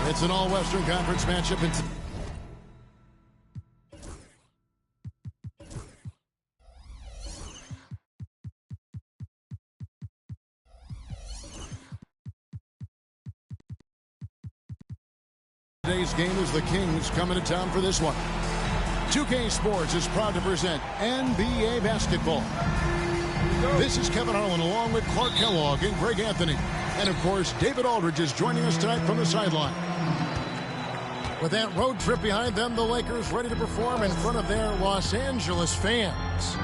It's an all-Western Conference matchup. Today's game is the Kings coming to town for this one. 2K Sports is proud to present NBA basketball. This is Kevin Harlan along with Clark Kellogg and Greg Anthony. And, of course, David Aldridge is joining us tonight from the sideline. With that road trip behind them, the Lakers ready to perform in front of their Los Angeles fans.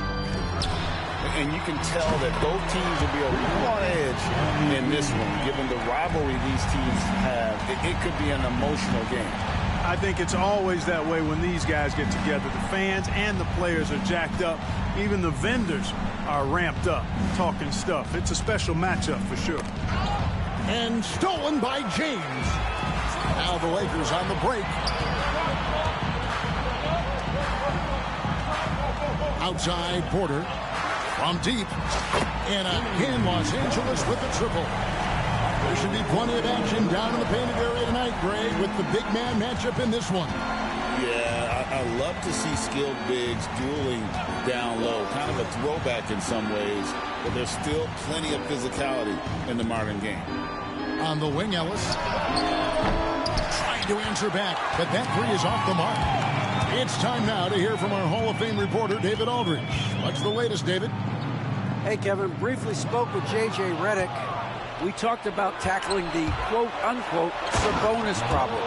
And you can tell that both teams will be a little on edge in this one. Given the rivalry these teams have, it could be an emotional game. I think it's always that way when these guys get together. The fans and the players are jacked up. Even the vendors are ramped up, talking stuff. It's a special matchup for sure. And stolen by James. Now the Lakers on the break. Outside Porter. From deep. And again, Los Angeles with the triple. There should be plenty of action down in the painted area tonight, Greg, with the big man matchup in this one. Yeah, I love to see skilled bigs dueling down low. Kind of a throwback in some ways, but there's still plenty of physicality in the modern game. On the wing, Ellis. Trying to answer back, but that three is off the mark. It's time now to hear from our Hall of Fame reporter, David Aldridge. What's the latest, David? Hey, Kevin. Briefly spoke with J.J. Redick. We talked about tackling the quote-unquote Sabonis problem.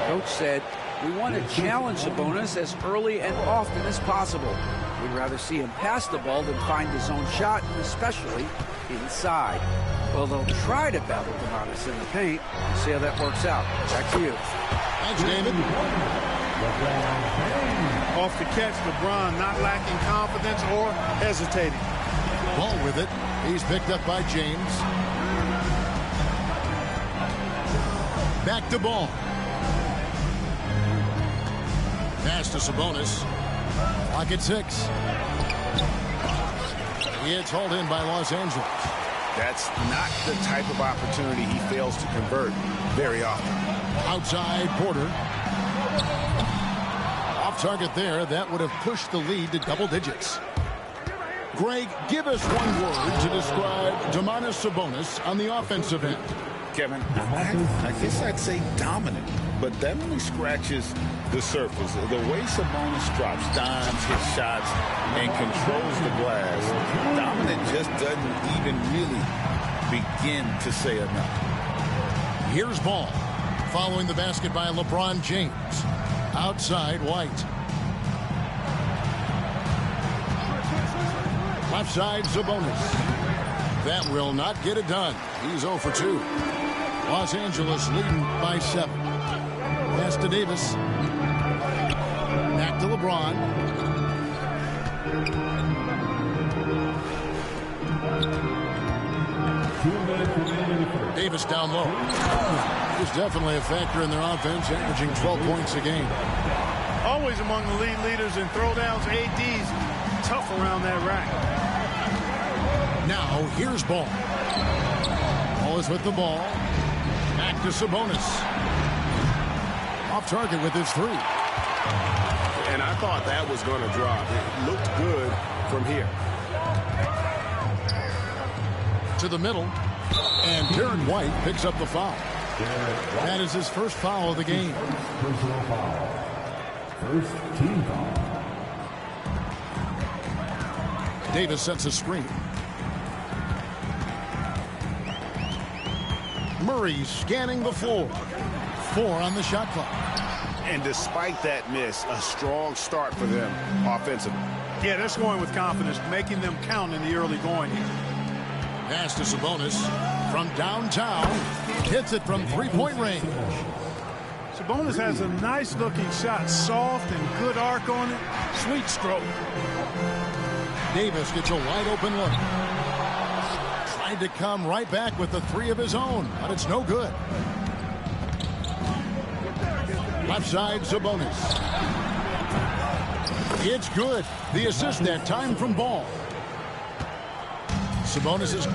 Coach said, we want to challenge Sabonis as early and often as possible. We'd rather see him pass the ball than find his own shot, especially inside. Well, they'll try to battle Sabonis in the paint. See how that works out. Back to you. Thanks, David. Off the catch, LeBron not lacking confidence or hesitating. Ball with it. He's picked up by James. Back to ball. Pass to Sabonis. Clock at 6. It's hauled in by Los Angeles. That's not the type of opportunity he fails to convert very often. Outside Porter. Off target there. That would have pushed the lead to double digits. Greg, give us one word to describe Domantas Sabonis on the offensive end. Kevin, I guess I'd say dominant, but that only scratches the surface. The way Sabonis drops dimes, hits shots, and controls the glass, dominant just doesn't even really begin to say enough. Here's ball. Following the basket by LeBron James. Outside White. Left side Sabonis. That will not get it done. He's 0 for 2. Los Angeles leading by 7. Pass to Davis. Back to LeBron. Davis down low. He's definitely a factor in their offense, averaging 12 points a game. Always among the lead leaders in throwdowns. AD's tough around that rack. Now, here's Ball. Ball is with the ball. Back to Sabonis. Off target with his 3. And I thought that was going to drop. It looked good from here. To the middle. And Derek White picks up the foul. That is his first foul of the game. Personal foul. First team foul. Davis sets a screen. Murray scanning the floor. 4 on the shot clock. And despite that miss, a strong start for them offensively. Yeah, they're scoring with confidence, making them count in the early going here. Pass to Sabonis from downtown. Hits it from three-point range. Sabonis has a nice-looking shot. Soft and good arc on it. Sweet stroke. Davis gets a wide-open look. Tried to come right back with the 3 of his own, but it's no good. Left side, Sabonis. It's good. The assist that time from Ball. Sabonis has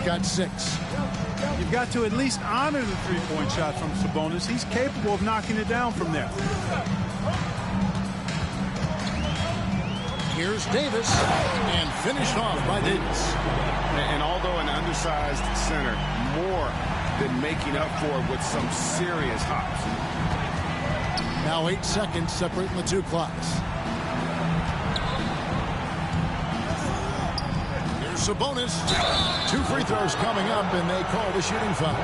got 6. You've got to at least honor the three-point shot from Sabonis. He's capable of knocking it down from there. Here's Davis, and finished off by Davis. And although an undersized center, more than making up for it with some serious hops. Now 8 seconds separating the two clocks. Here's Sabonis. 2 free throws coming up, and they call the shooting foul.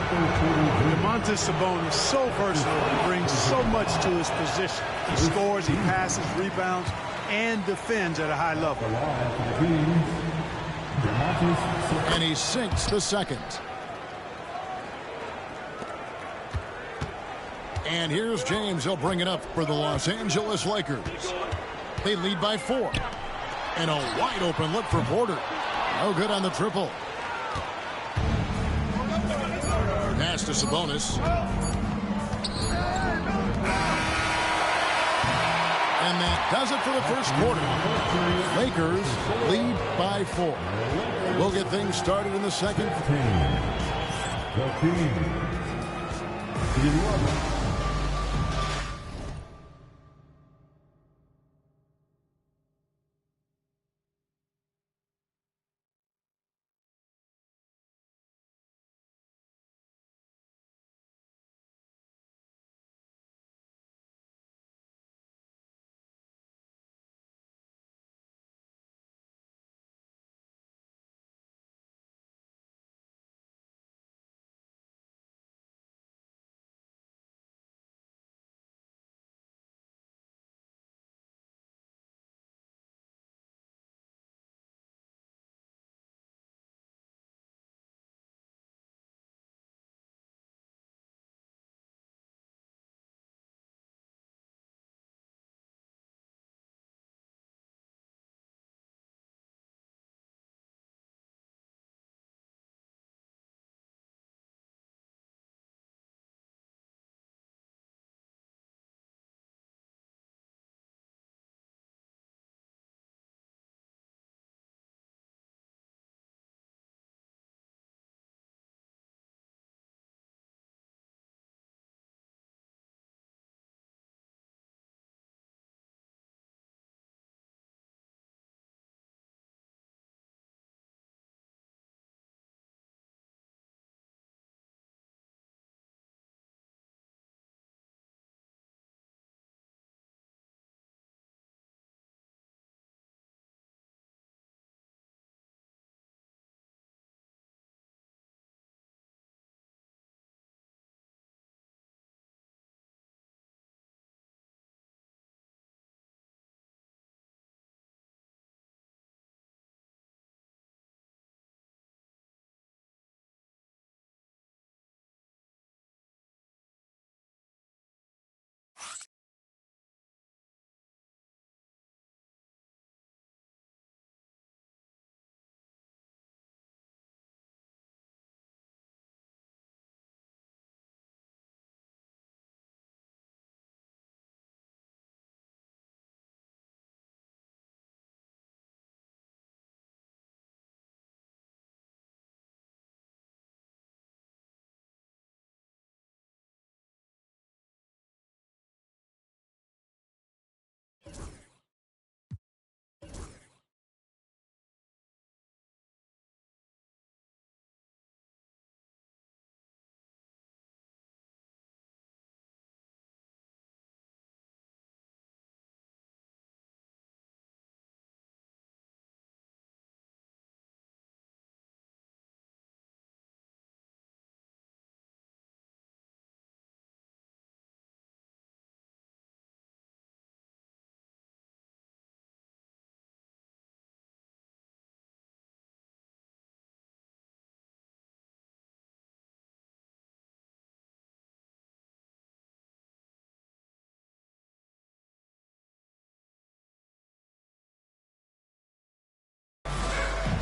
Domantas Sabonis, so versatile. He brings so much to his position. He scores, he passes, rebounds, and defends at a high level. And he sinks the second. And here's James. He'll bring it up for the Los Angeles Lakers. They lead by 4. And a wide open look for Porter. No good on the triple. Pass to Sabonis. And that does it for the first quarter. Lakers lead by 4. We'll get things started in the second. The Kings, 11.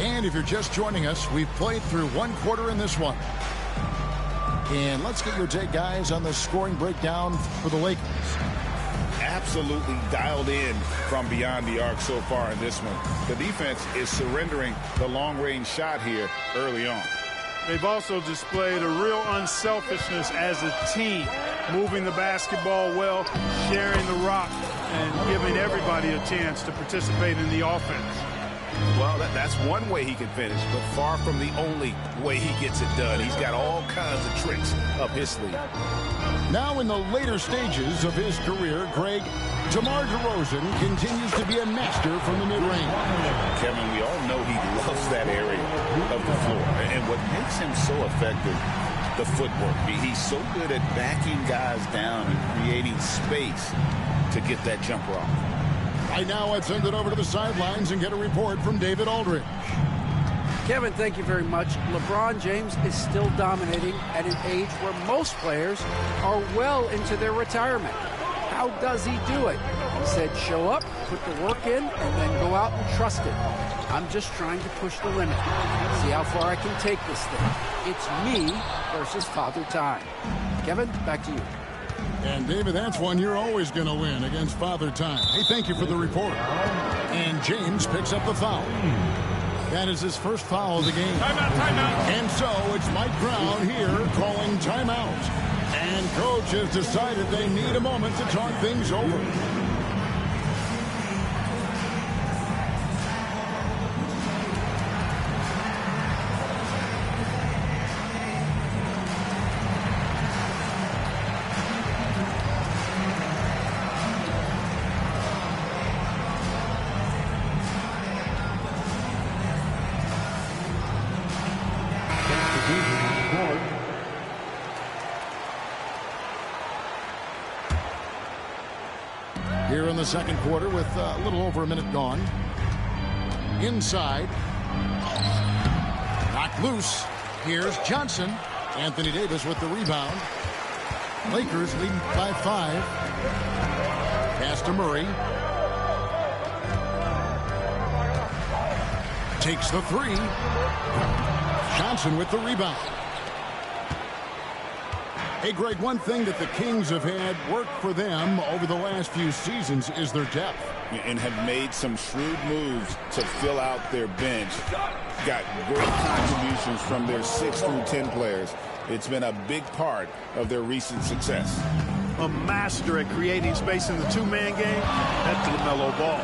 And if you're just joining us, we've played through 1 quarter in this one. And let's get your take, guys, on the scoring breakdown for the Lakers. absolutely dialed in from beyond the arc so far in this one. The defense is surrendering the long-range shot here early on. They've also displayed a real unselfishness as a team, moving the basketball well, sharing the rock, and giving everybody a chance to participate in the offense. Well, that's one way he can finish, but far from the only way he gets it done. He's got all kinds of tricks up his sleeve. Now in the later stages of his career, Greg, DeMar DeRozan continues to be a master from the mid-range. Kevin, we all know he loves that area of the floor. And what makes him so effective, the footwork. He's so good at backing guys down and creating space to get that jumper off. Right now, let's send it over to the sidelines and get a report from David Aldridge. Kevin, thank you very much. LeBron James is still dominating at an age where most players are well into their retirement. How does he do it? He said, show up, put the work in, and then go out and trust it. I'm just trying to push the limit. See how far I can take this thing. It's me versus Father Time. Kevin, back to you. And, David, that's one you're always going to win against Father Time. Hey, thank you for the report. And James picks up the foul. That is his first foul of the game. Timeout, timeout. And so it's Mike Brown here calling timeout. And coach has decided they need a moment to talk things over. Here in the second quarter with a little over a minute gone. Inside. Knocked loose. Here's Johnson. Anthony Davis with the rebound. Lakers leading by 5. Pass to Murray. Takes the 3. Johnson with the rebound. Hey, Greg, one thing that the Kings have had work for them over the last few seasons is their depth. And have made some shrewd moves to fill out their bench. Got great contributions from their 6 through 10 players. It's been a big part of their recent success. A master at creating space in the two-man game. That's LaMelo Ball.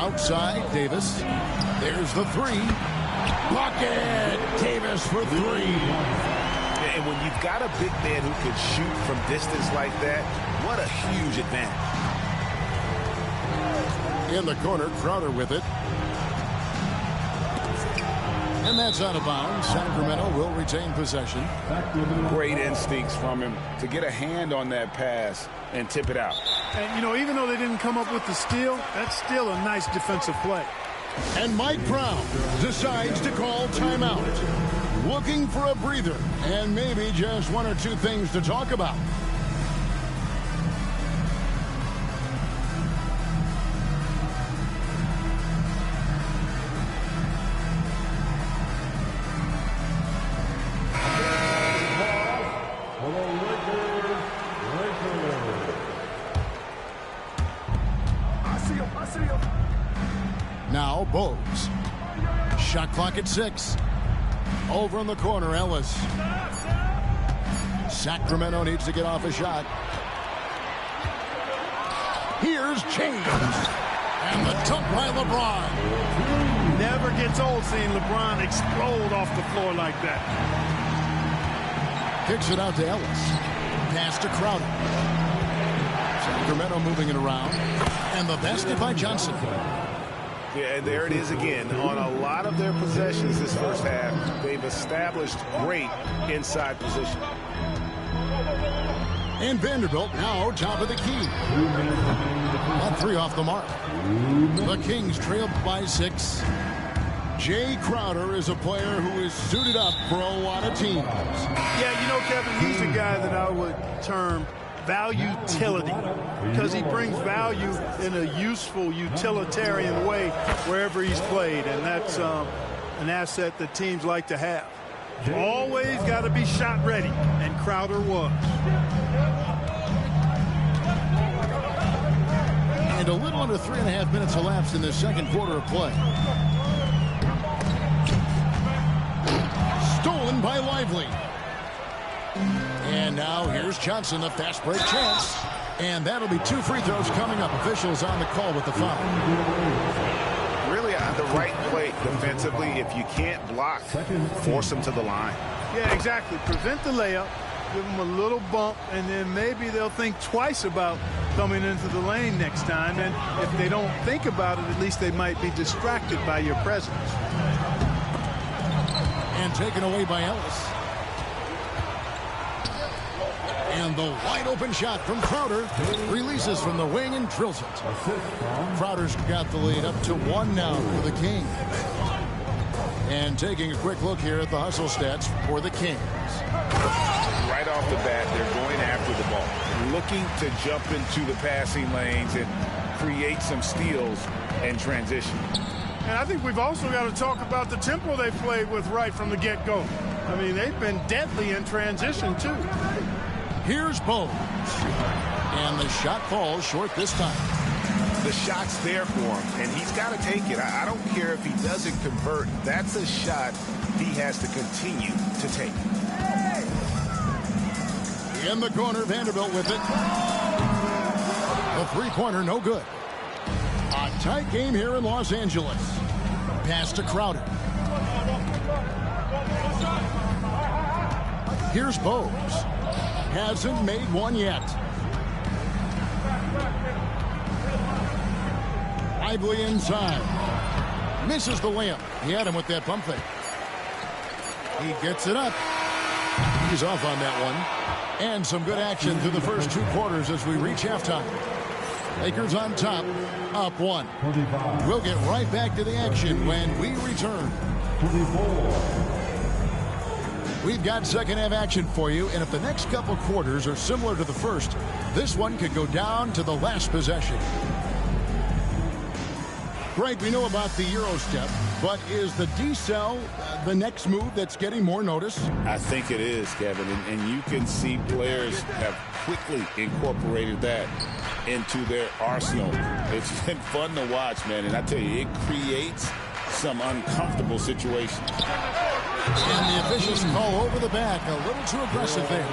Outside, Davis. There's the 3. Bucket! Davis for 3. And when you've got a big man who can shoot from distance like that, what a huge advantage. In the corner, Crowder with it. And that's out of bounds. Sacramento will retain possession. Great instincts from him to get a hand on that pass and tip it out. And, you know, even though they didn't come up with the steal, that's still a nice defensive play. And Mike Brown decides to call timeout. Looking for a breather and maybe just 1 or 2 things to talk about. Now Bowes. Shot clock at 6. Over in the corner, Ellis. Sacramento needs to get off a shot. Here's James. And the dunk by LeBron. Never gets old seeing LeBron explode off the floor like that. Kicks it out to Ellis. Pass to Crowder. Sacramento moving it around. And the basket by Johnson. Yeah, and there it is again. On a lot of their possessions this first half, they've established great inside position. And Vanderbilt now top of the key. That 3 off the mark. The Kings trail by 6. Jay Crowder is a player who is suited up for a lot of teams. Yeah, you know, Kevin, he's a guy that I would term value-tility, because he brings value in a useful, utilitarian way wherever he's played, and that's an asset that teams like to have. Always got to be shot ready, and Crowder was. And a little under 3.5 minutes elapsed in this second quarter of play. Stolen by Lively. And now here's Johnson, the fast break chance. And that'll be 2 free throws coming up. Officials on the call with the foul. Really the right play defensively. If you can't block, force them to the line. Yeah, exactly. Prevent the layup. Give them a little bump, and then maybe they'll think twice about coming into the lane next time. And if they don't think about it, at least they might be distracted by your presence. And taken away by Ellis. And the wide open shot from Crowder releases from the wing and drills it. Crowder's got the lead up to 1 now for the Kings. And taking a quick look here at the hustle stats for the Kings. Right off the bat, they're going after the ball, looking to jump into the passing lanes and create some steals and transition. And I think we've also got to talk about the tempo they played with right from the get-go. I mean, they've been deadly in transition, too. Here's Bowes. And the shot falls short this time. The shot's there for him, and he's got to take it. I don't care if he doesn't convert. That's a shot he has to continue to take. In the corner, Vanderbilt with it. The three-pointer, no good. A tight game here in Los Angeles. Pass to Crowder. Here's Bowes. Hasn't made one yet. Lively inside. Misses the layup. He had him with that pump fake. He gets it up. He's off on that one. And some good action through the first 2 quarters as we reach halftime. Lakers on top, up 1. We'll get right back to the action when we return. We've got second half action for you, and if the next couple quarters are similar to the first, this one could go down to the last possession. Greg, we know about the Euro step, but is the decel the next move that's getting more notice? I think it is, Kevin, and you can see players have quickly incorporated that into their arsenal. It's been fun to watch, man, and I tell you, it creates some uncomfortable situations. And the officials call over the back, a little too aggressive there.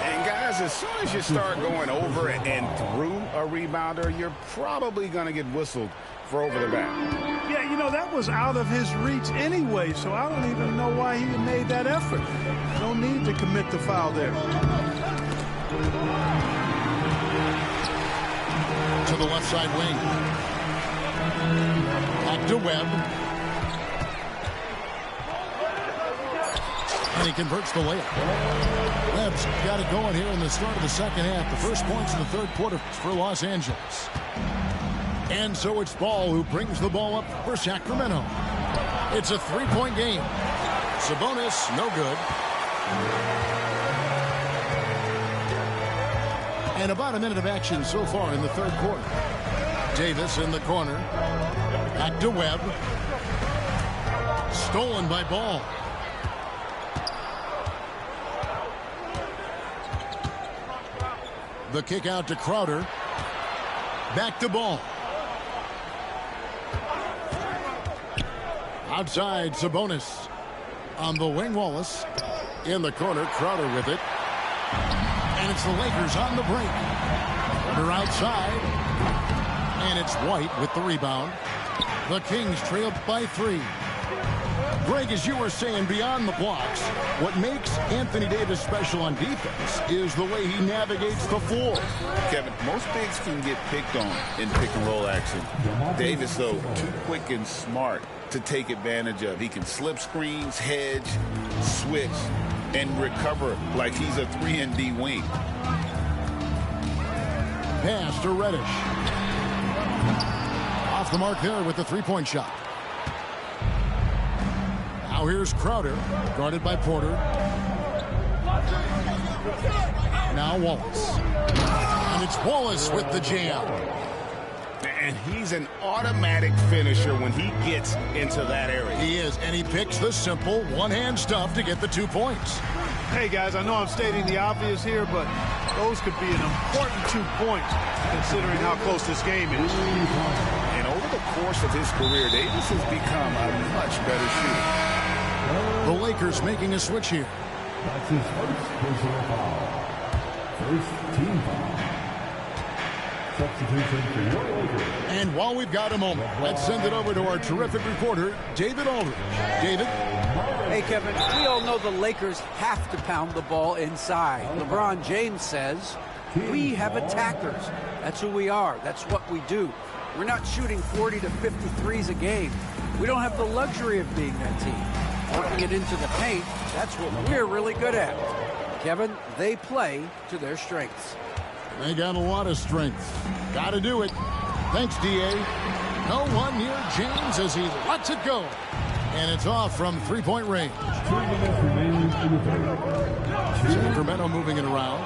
And guys, as soon as you start going over and through a rebounder, you're probably going to get whistled for over the back. Yeah, you know, that was out of his reach anyway, so I don't even know why he made that effort. No need to commit the foul there. To the left side wing. Back to Webb. And he converts the layup. Webb's got it going here in the start of the second half. The first points in the third quarter for Los Angeles. And so it's Ball who brings the ball up for Sacramento. It's a 3-point game. Sabonis, no good. And about a minute of action so far in the third quarter. Davis in the corner. Back to Webb. Stolen by Ball. The kick out to Crowder. Back to Ball. Outside, Sabonis. On the wing, Wallace. In the corner, Crowder with it. And it's the Lakers on the break. Crowder outside. And it's White with the rebound. The Kings trail by 3. Greg, as you were saying, beyond the blocks, what makes Anthony Davis special on defense is the way he navigates the floor. Kevin, most bigs can get picked on in pick-and-roll action. Davis, though, too quick and smart to take advantage of. He can slip screens, hedge, switch, and recover like he's a 3-and-D wing. Pass to Reddish. Off the mark there with the three-point shot. Now here's Crowder, guarded by Porter. Now Wallace. And it's Wallace with the jam. And he's an automatic finisher when he gets into that area. He is, and he picks the simple one-hand stuff to get the 2 points. Hey, guys, I know I'm stating the obvious here, but those could be an important 2 points considering how close this game is. And over the course of his career, Davis has become a much better shooter. The Lakers making a switch here. That's his first personal foul. First team foul. Substitution for your Lakers. And while we've got a moment, let's send it over to our terrific reporter, David Aldridge. David? Hey, Kevin, we all know the Lakers have to pound the ball inside. LeBron James says, we have attackers. That's who we are. That's what we do. We're not shooting 40 to 53s a game. We don't have the luxury of being that team. Working it into the paint, that's what we're really good at. Kevin, they play to their strengths. They got a lot of strength. Got to do it. Thanks, D.A. No one near James as he lets it go. And it's off from three-point range. 2 minutes remaining in the third. Sacramento moving it around.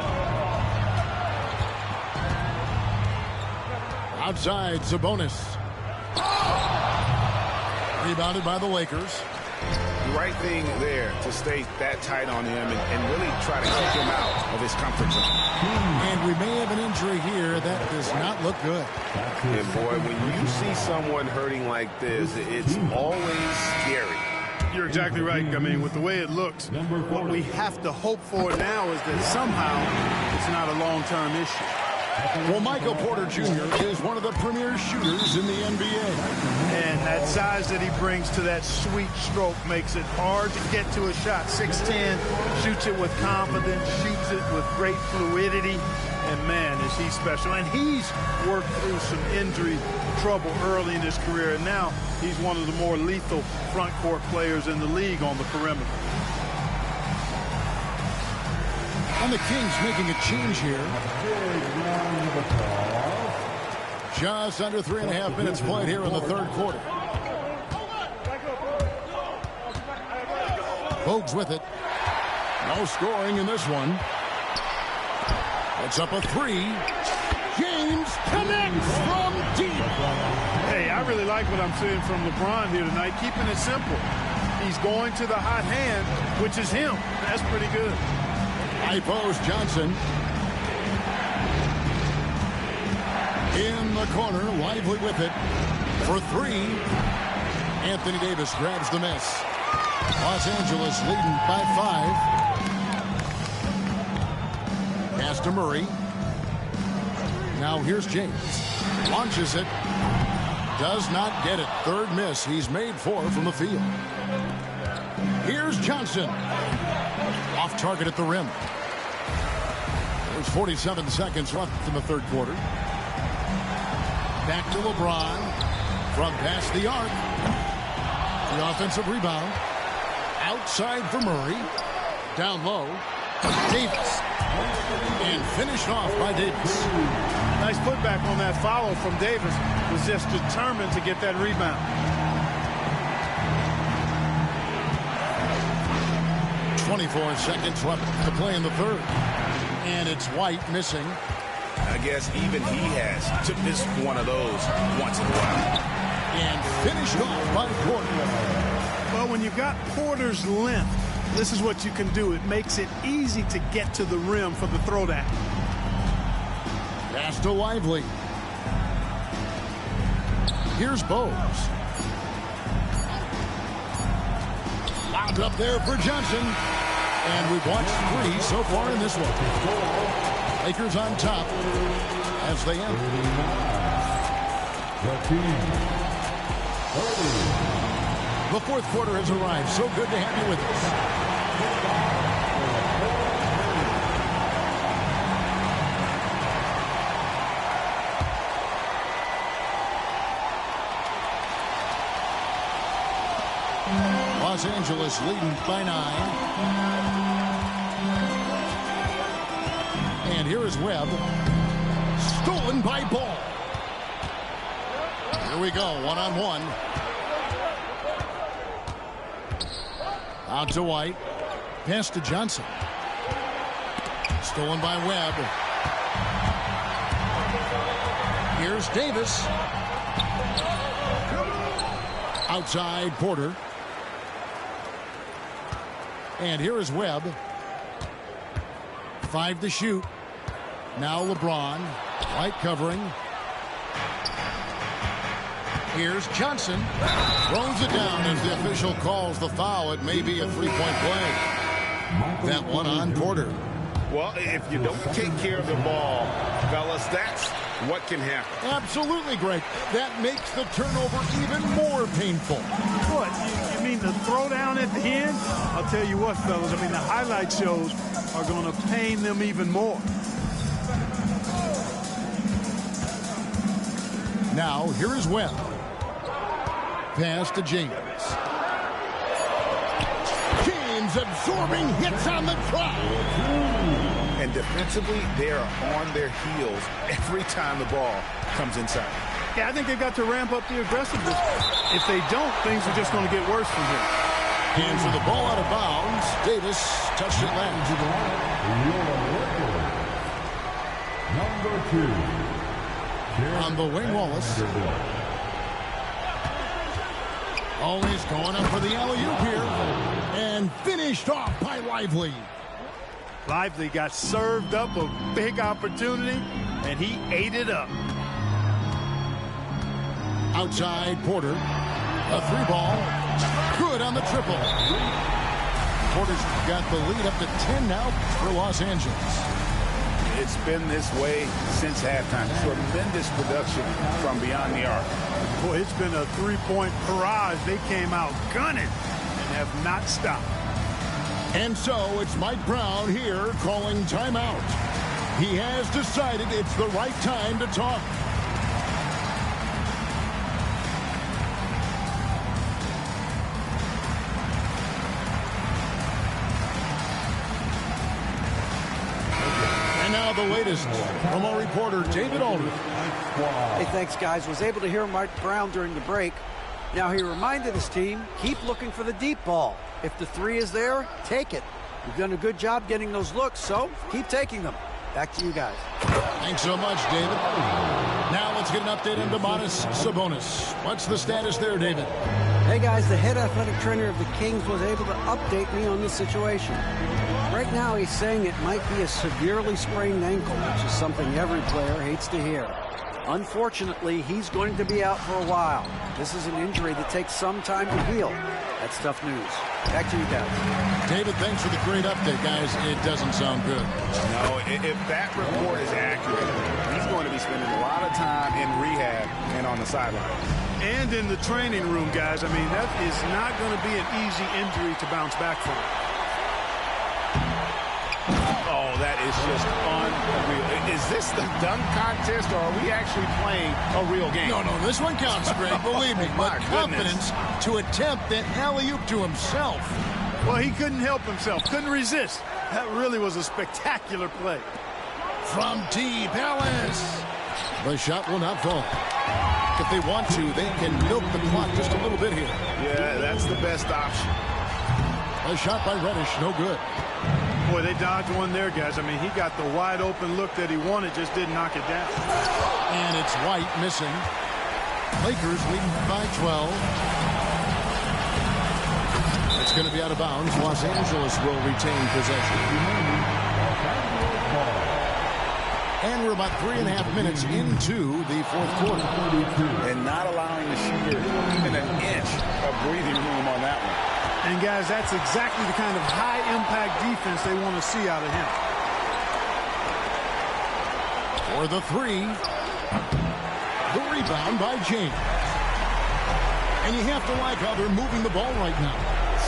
Outside, Sabonis. Rebounded by the Lakers. The right thing there to stay that tight on him and really try to kick him out of his comfort zone. And we may have an injury here that does not look good. And boy, when you see someone hurting like this, it's always scary. You're exactly right. I mean, with the way it looks, what we have to hope for now is that somehow it's not a long-term issue. Well, Michael Porter Jr. is one of the premier shooters in the NBA. And that size that he brings to that sweet stroke makes it hard to get to a shot. 6'10", shoots it with confidence, shoots it with great fluidity. And, man, is he special. And he's worked through some injury trouble early in his career. And now he's one of the more lethal front court players in the league on the perimeter. And the Kings making a change here. Just under 3.5 minutes played here in the third quarter. Bogues with it. No scoring in this one. It's up a three. James connects from deep. Hey, I really like what I'm seeing from LeBron here tonight, keeping it simple. He's going to the hot hand, which is him. That's pretty good. High post, Johnson. In the corner, Lively with it. For three. Anthony Davis grabs the miss. Los Angeles leading by 5. Pass to Murray. Now here's James. Launches it. Does not get it. Third miss. He's made 4 from the field. Here's Johnson. Off target at the rim. There's 47 seconds left in the third quarter. Back to LeBron. From past the arc. The offensive rebound. Outside for Murray. Down low. Davis. And finished off by Davis. Nice putback on that follow from Davis. Was just determined to get that rebound. 24 seconds left to play in the third. And it's White missing. I guess even he has to miss one of those once in a while. And finished off by Porter. Well, when you've got Porter's length, this is what you can do. It makes it easy to get to the rim for the throwdown. Pass to Lively. Here's Bogues. Wound up there for Johnson. And we've watched 3 so far in this one. Lakers on top as they end. The fourth quarter has arrived. So good to have you with us. Los Angeles leading by 9. And here is Webb. Stolen by Ball. Here we go, one-on-one. Out to White. Pass to Johnson. Stolen by Webb. Here's Davis. Outside Porter. And here is Webb. 5 to shoot. Now LeBron. Light covering. Here's Johnson. Throws it down as the official calls the foul. It may be a three-point play. That one on Porter. Well, if you don't take care of the ball, fellas, that's what can happen. Absolutely, Greg. That makes the turnover even more painful. What? You mean the throwdown at the end? I'll tell you what, fellas. I mean, the highlight shows are going to pain them even more. Now, here is Webb. Pass to James. James absorbing hits on the drive. And defensively, they are on their heels every time the ball comes inside. Yeah, I think they've got to ramp up the aggressiveness. If they don't, things are just going to get worse from here. Hands with the ball out of bounds. Davis touched it last. Number 2. On the wing, Wallace. Always going up for the alley-oop here. And finished off by Lively. Lively got served up a big opportunity, and he ate it up. Outside, Porter. A 3-ball. Good on the triple. Porter's got the lead up to 10 now for Los Angeles. It's been this way since halftime. Tremendous production from beyond the arc. Boy, it's been a three-point barrage. They came out gunning and have not stopped. And so it's Mike Brown here calling timeout. He has decided it's the right time to talk. And now the latest from our reporter, David Aldridge. Hey, thanks, guys. Was able to hear Mike Brown during the break. Now, he reminded his team, keep looking for the deep ball. If the 3 is there, take it. You've done a good job getting those looks, so keep taking them. Back to you guys. Thanks so much, David. Now let's get an update on Domantas Sabonis. What's the status there, David? Hey, guys, the head athletic trainer of the Kings was able to update me on the situation. Right now, he's saying it might be a severely sprained ankle, which is something every player hates to hear. Unfortunately, he's going to be out for a while. This is an injury that takes some time to heal. That's tough news. Back to you guys. David, thanks for the great update, guys. It doesn't sound good. No, if that report is accurate, he's going to be spending a lot of time in rehab and on the sideline. And in the training room, guys. I mean, that is not going to be an easy injury to bounce back from. Oh, that is just unreal. Is this the dunk contest, or are we actually playing a real game? No, this one counts, Greg, believe me. But confidence to attempt that alley-oop to himself. Well, he couldn't help himself, couldn't resist. That really was a spectacular play. From deep, Ellis. The shot will not fall. If they want to, they can milk the clock just a little bit here. Yeah, that's the best option. A shot by Reddish, no good. Boy, they dodged one there, guys. I mean, he got the wide open look that he wanted, just didn't knock it down. And it's White missing. Lakers leading by 12. It's going to be out of bounds. Los Angeles will retain possession. And we're about 3.5 minutes into the fourth quarter. And not allowing the shooter even an inch of breathing room on that one. And, guys, that's exactly the kind of high-impact defense they want to see out of him. For the 3. The rebound by James. And you have to like how they're moving the ball right now.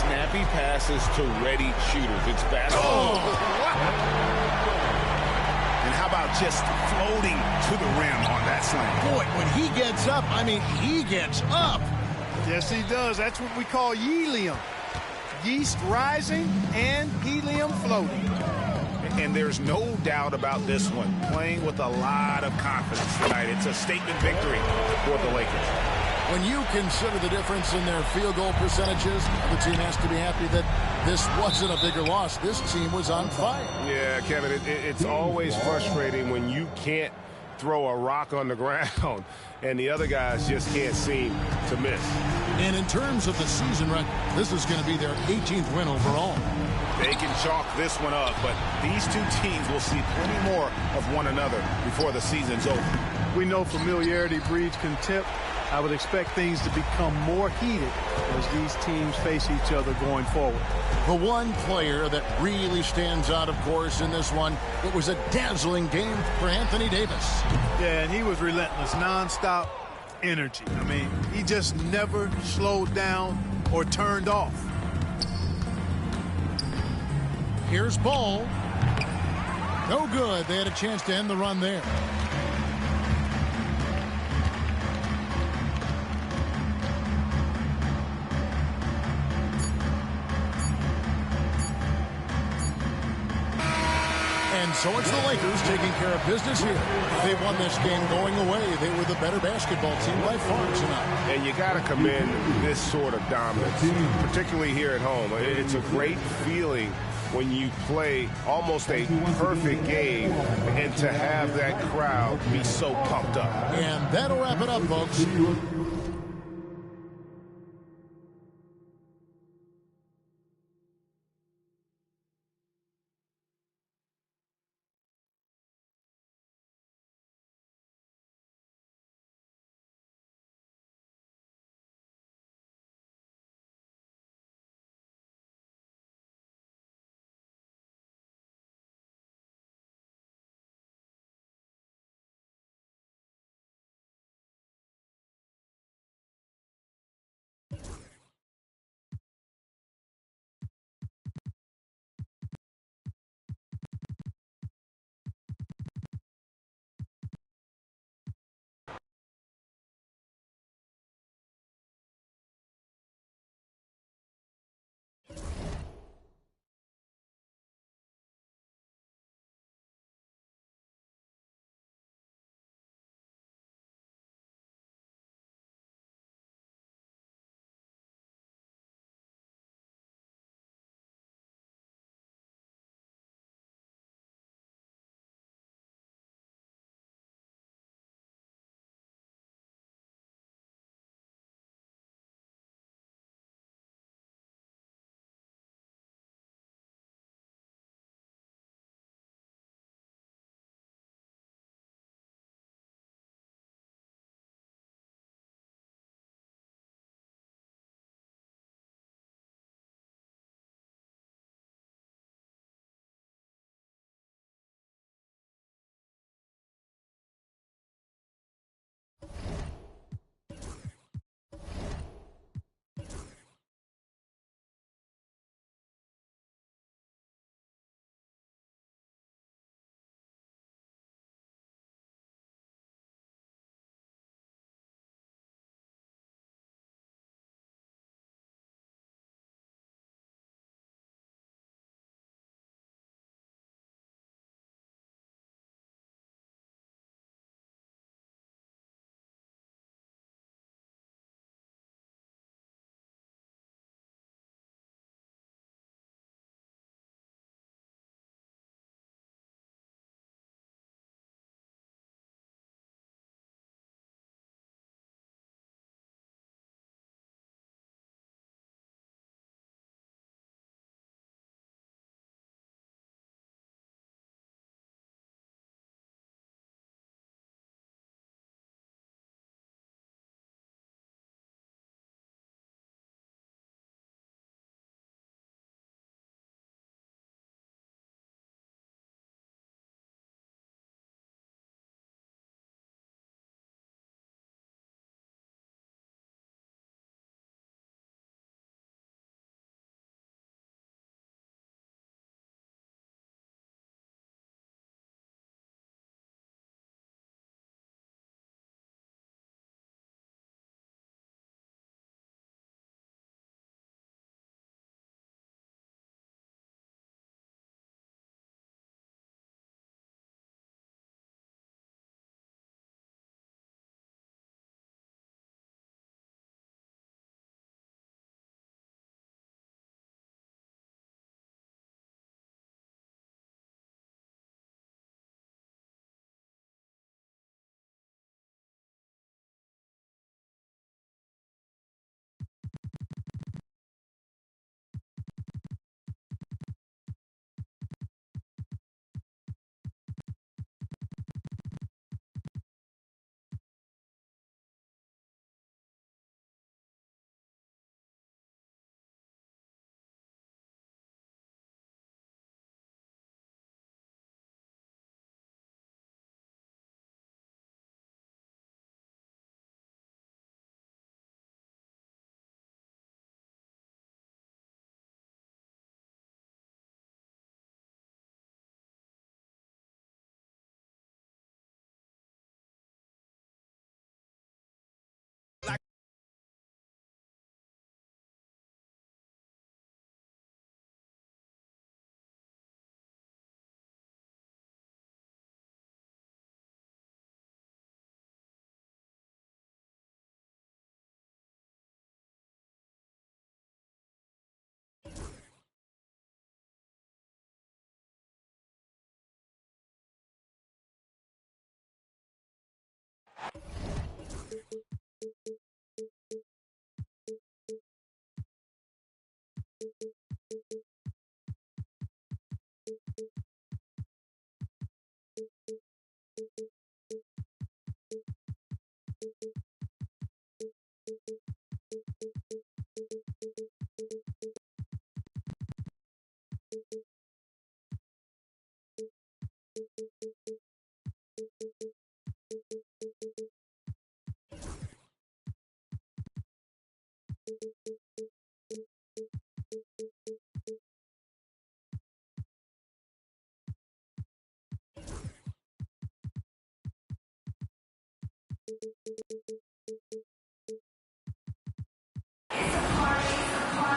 Snappy passes to ready shooters. It's basketball. And how about just floating to the rim on that slam? Boy, when he gets up, I mean, he gets up. Yes, he does. That's what we call helium. Yeast rising and helium floating. And there's no doubt about this one. Playing with a lot of confidence tonight. It's a statement victory for the Lakers. When you consider the difference in their field goal percentages, the team has to be happy that this wasn't a bigger loss. This team was on fire. Yeah, Kevin, it's always frustrating when you can't throw a rock on the ground, and the other guys just can't seem to miss. And in terms of the season record, this is going to be their 18th win overall. They can chalk this one up, but these two teams will see plenty more of one another before the season's over. We know familiarity breeds contempt. I would expect things to become more heated as these teams face each other going forward. The one player that really stands out, of course, in this one, it was a dazzling game for Anthony Davis. Yeah, and he was relentless, nonstop energy. I mean, he just never slowed down or turned off. Here's Ball. No good. They had a chance to end the run there. And so it's the Lakers taking care of business here. They won this game going away. They were the better basketball team by far tonight. And you got to commend this sort of dominance, particularly here at home. It's a great feeling when you play almost a perfect game and to have that crowd be so pumped up. And that'll wrap it up, folks.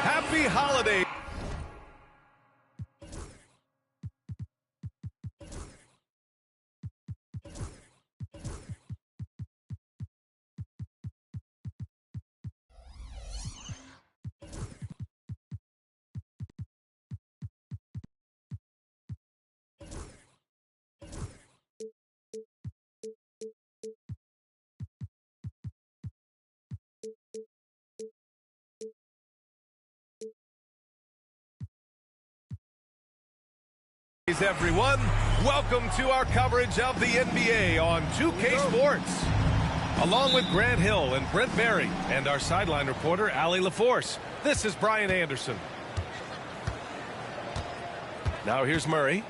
Happy holiday. Everyone, welcome to our coverage of the NBA on 2K Sports. Along with Grant Hill and Brent Barry and our sideline reporter, Allie LaForce, this is Brian Anderson. Now here's Murray.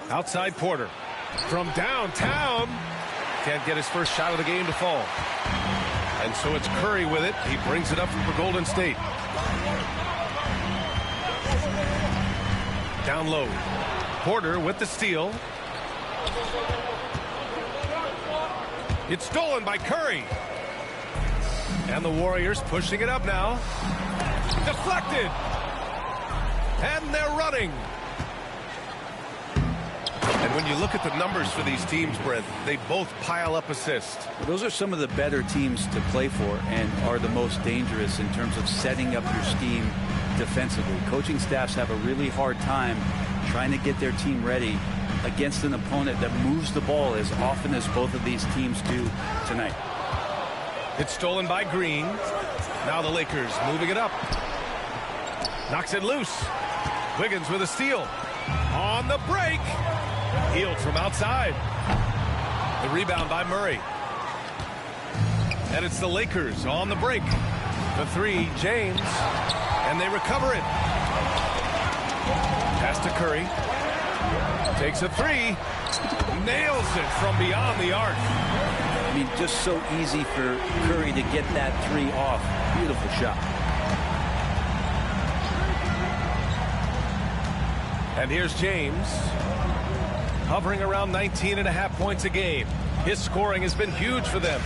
Outside Porter. From downtown. Can't get his first shot of the game to fall. And so it's Curry with it. He brings it up for Golden State. Down low. Porter with the steal. It's stolen by Curry. And the Warriors pushing it up now. Deflected. And they're running. And when you look at the numbers for these teams, Brent, they both pile up assists. Well, those are some of the better teams to play for and are the most dangerous in terms of setting up your scheme defensively. Coaching staffs have a really hard time trying to get their team ready against an opponent that moves the ball as often as both of these teams do tonight. It's stolen by Green. Now the Lakers moving it up. Knocks it loose. Wiggins with a steal. On the break. Healed from outside. The rebound by Murray. And it's the Lakers on the break. The three, James. And they recover it. Pass to Curry. Takes a three. Nails it from beyond the arc. I mean, just so easy for Curry to get that three off. Beautiful shot. And here's James. Hovering around 19.5 points a game. His scoring has been huge for them.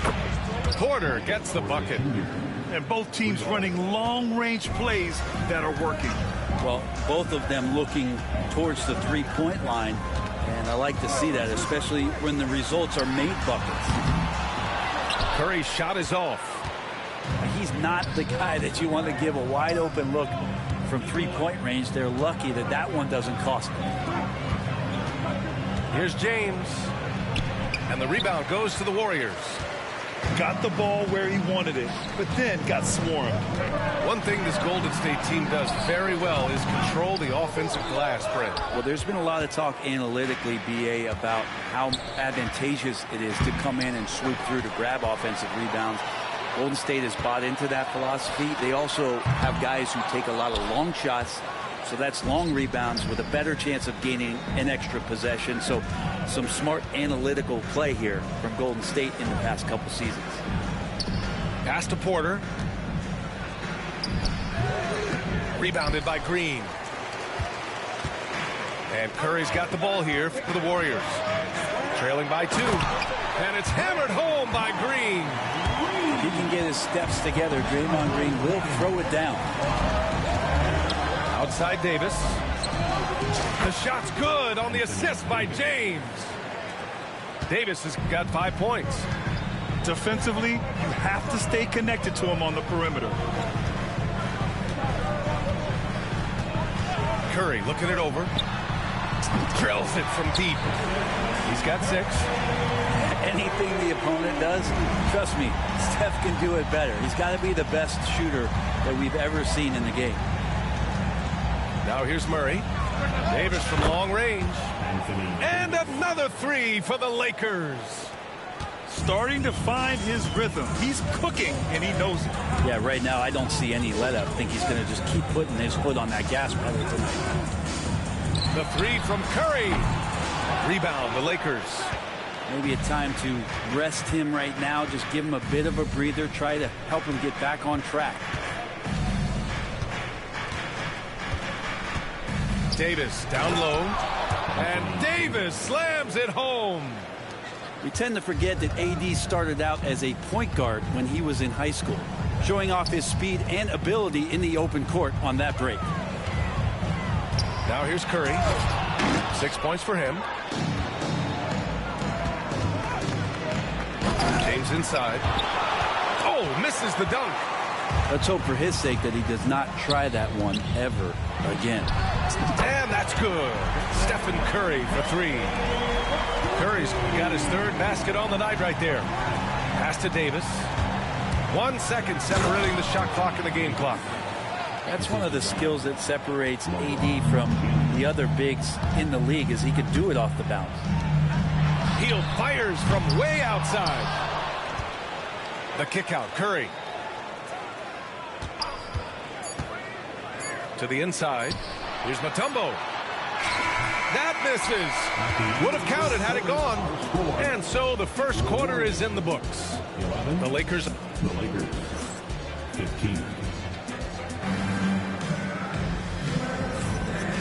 Porter gets the bucket. And both teams running long-range plays that are working. Well, both of them looking towards the three-point line. And I like to see that, especially when the results are made buckets. Curry's shot is off. He's not the guy that you want to give a wide-open look from three-point range. They're lucky that that one doesn't cost them. Here's James. And the rebound goes to the Warriors. Got the ball where he wanted it, but then got swarmed. One thing this Golden State team does very well is control the offensive glass, Brent. Well, there's been a lot of talk analytically, BA, about how advantageous it is to come in and swoop through to grab offensive rebounds. Golden State has bought into that philosophy. They also have guys who take a lot of long shots, so that's long rebounds with a better chance of gaining an extra possession. So some smart analytical play here from Golden State in the past couple seasons. Pass to Porter. Rebounded by Green. And Curry's got the ball here for the Warriors. Trailing by 2. And it's hammered home by Green. If he can get his steps together, Draymond Green will throw it down. Outside Davis. The shot's good on the assist by James. Davis has got 5 points. Defensively, you have to stay connected to him on the perimeter. Curry looking it over. Drills it from deep. He's got 6. Anything the opponent does, trust me, Steph can do it better. He's got to be the best shooter that we've ever seen in the game. Now here's Murray. Davis from long range. And another 3 for the Lakers. Starting to find his rhythm. He's cooking, and he knows it. Yeah, right now I don't see any let up. I think he's going to just keep putting his foot on that gas pedal tonight. The 3 from Curry. Rebound, the Lakers. Maybe a time to rest him right now. Just give him a bit of a breather. Try to help him get back on track. Davis down low. And Davis slams it home. We tend to forget that AD started out as a point guard when he was in high school, showing off his speed and ability in the open court on that break. Now here's Curry. 6 points for him. James inside. Oh, misses the dunk. Let's hope for his sake that he does not try that one ever again. And that's good. Stephen Curry for 3. Curry's got his 3rd basket on the night right there. Pass to Davis. 1 second separating the shot clock and the game clock. That's one of the skills that separates AD from the other bigs in the league, is he could do it off the bounce. Hield fires from way outside. The kick out, Curry. To the inside. Here's Mutombo. That misses. Would have counted had it gone. And so the first quarter is in the books. The Lakers 15.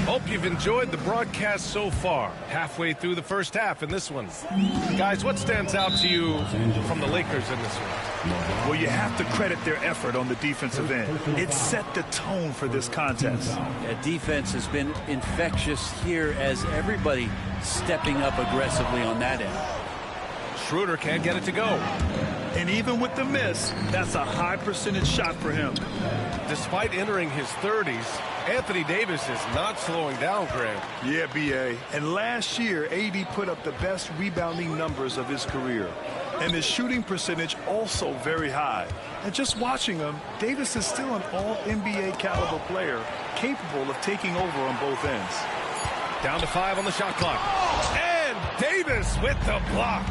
Hope you've enjoyed the broadcast so far. Halfway through the first half in this one. Guys, what stands out to you from the Lakers in this one? Well, you have to credit their effort on the defensive end. It set the tone for this contest. Yeah, defense has been infectious here as everybody stepping up aggressively on that end. Schroeder can't get it to go. And even with the miss, that's a high percentage shot for him. Despite entering his 30s, Anthony Davis is not slowing down, Grant. Yeah, B.A. And last year, AD put up the best rebounding numbers of his career. And his shooting percentage also very high. And just watching him, Davis is still an all-NBA caliber player, capable of taking over on both ends. Down to 5 on the shot clock. And Davis with the block.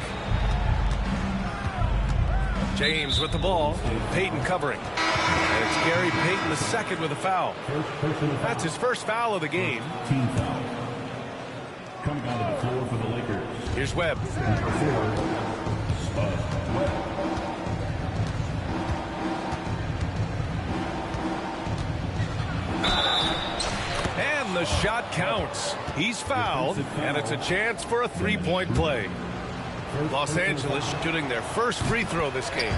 James with the ball. Payton covering. And it's Gary Payton II with a foul. That's his first foul of the game. Team foul. Coming onto the floor for the Lakers. Here's Webb. And the shot counts. He's fouled, and it's a chance for a three-point play. Los Angeles shooting their first free throw this game.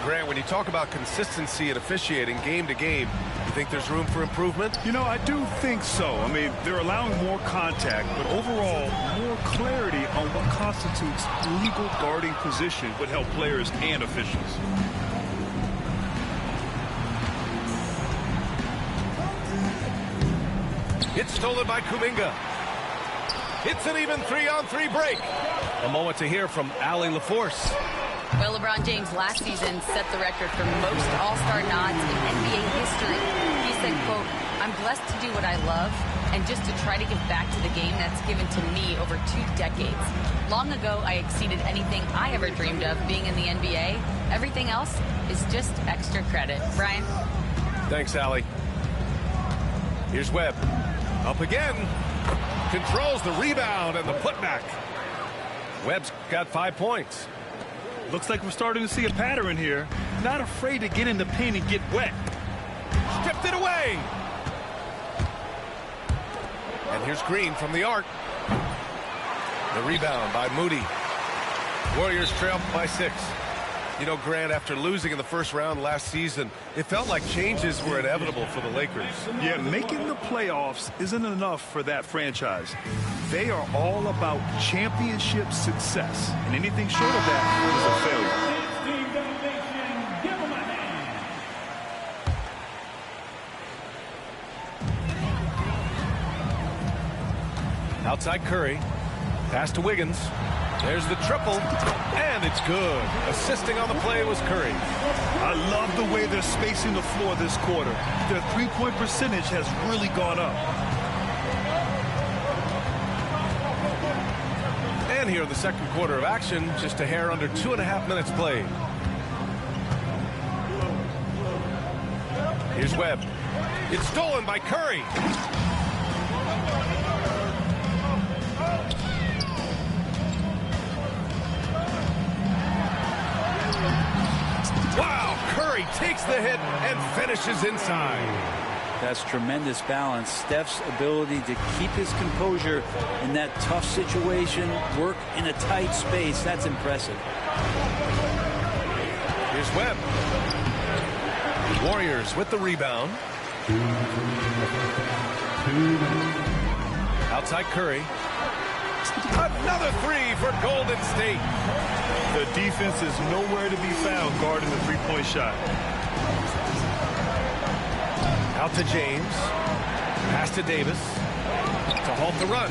Grant, when you talk about consistency and officiating game to game, you think there's room for improvement? You know, I do think so. I mean, they're allowing more contact, but overall, more clarity on what constitutes legal guarding position would help players and officials. It's stolen by Kuminga. It's an even 3-on-3 break. A moment to hear from Allie LaForce. Well, LeBron James last season set the record for most all-star nods in NBA history. He said, quote, "I'm blessed to do what I love and just to try to give back to the game that's given to me over 2 decades. Long ago, I exceeded anything I ever dreamed of being in the NBA. Everything else is just extra credit." Brian? Thanks, Allie. Here's Webb. Up again. Controls the rebound and the putback. Webb's got 5 points. Looks like we're starting to see a pattern here. Not afraid to get in the paint and get wet. Stripped it away. And here's Green from the arc. The rebound by Moody. Warriors trail by 6. You know, Grant, after losing in the first round last season, it felt like changes were inevitable for the Lakers. Yeah, making the playoffs isn't enough for that franchise. They are all about championship success, and anything short of that is a failure. Outside Curry. Pass to Wiggins. There's the triple, and it's good. Assisting on the play was Curry. I love the way they're spacing the floor this quarter. Their three-point percentage has really gone up. And here in the second quarter of action, just a hair under 2.5 minutes played. Here's Webb. It's stolen by Curry. Wow, Curry takes the hit and finishes inside. That's tremendous balance. Steph's ability to keep his composure in that tough situation, work in a tight space, that's impressive. Here's Webb. Warriors with the rebound. Outside Curry. Another three for Golden State. The defense is nowhere to be found guarding the three-point shot. Out to James. Pass to Davis. To halt the run.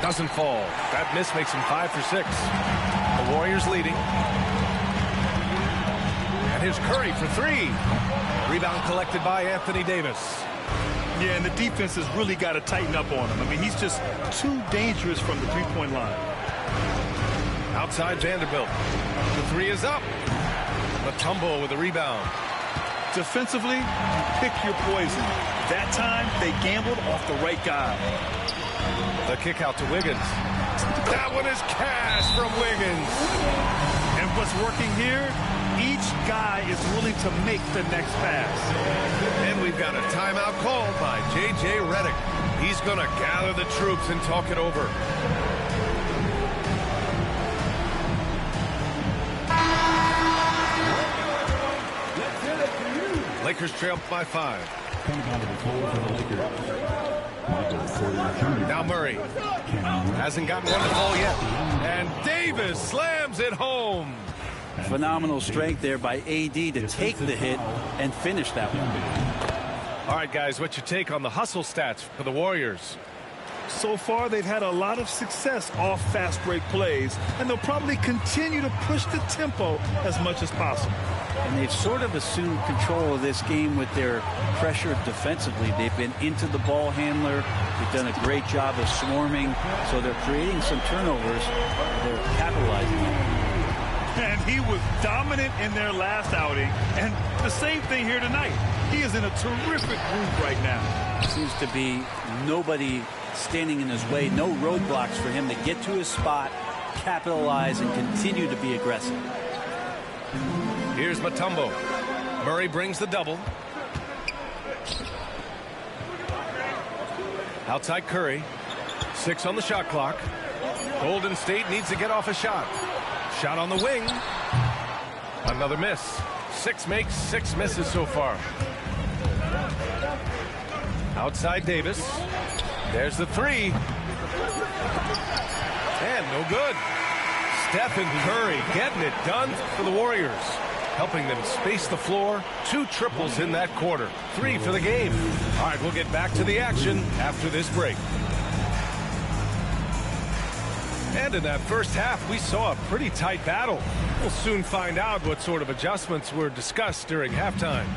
Doesn't fall. That miss makes him 5 for 6. The Warriors leading. And here's Curry for 3. Rebound collected by Anthony Davis. Yeah, and the defense has really got to tighten up on him. I mean, he's just too dangerous from the three-point line. Outside Vanderbilt. The 3 is up. Mutombo with a rebound. Defensively, pick your poison. That time, they gambled off the right guy. The kick out to Wiggins. That one is cash from Wiggins. And what's working here? Each guy is willing to make the next pass. And we've got a timeout called by J.J. Redick. He's going to gather the troops and talk it over. Lakers trail by 5. Now Murray hasn't gotten one to fall yet. And Davis slams it home. Phenomenal strength there by AD to take the hit and finish that one. All right, guys, what's your take on the hustle stats for the Warriors? So far, they've had a lot of success off fast break plays, and they'll probably continue to push the tempo as much as possible. And they've sort of assumed control of this game with their pressure defensively. They've been into the ball handler. They've done a great job of swarming, so they're creating some turnovers. They're capitalizing on it. And he was dominant in their last outing, and the same thing here tonight. He is in a terrific groove right now. Seems to be nobody standing in his way, no roadblocks for him to get to his spot, capitalize, and continue to be aggressive. Here's Mutombo. Murray brings the double. Outside Curry. 6 on the shot clock. Golden State needs to get off a shot. Shot on the wing. Another miss. 6 makes, 6 misses so far. Outside Davis. There's the 3. And no good. Stephen Curry getting it done for the Warriors. Helping them space the floor. 2 triples in that quarter. 3 for the game. All right, we'll get back to the action after this break. And in that first half, we saw a pretty tight battle. We'll soon find out what sort of adjustments were discussed during halftime.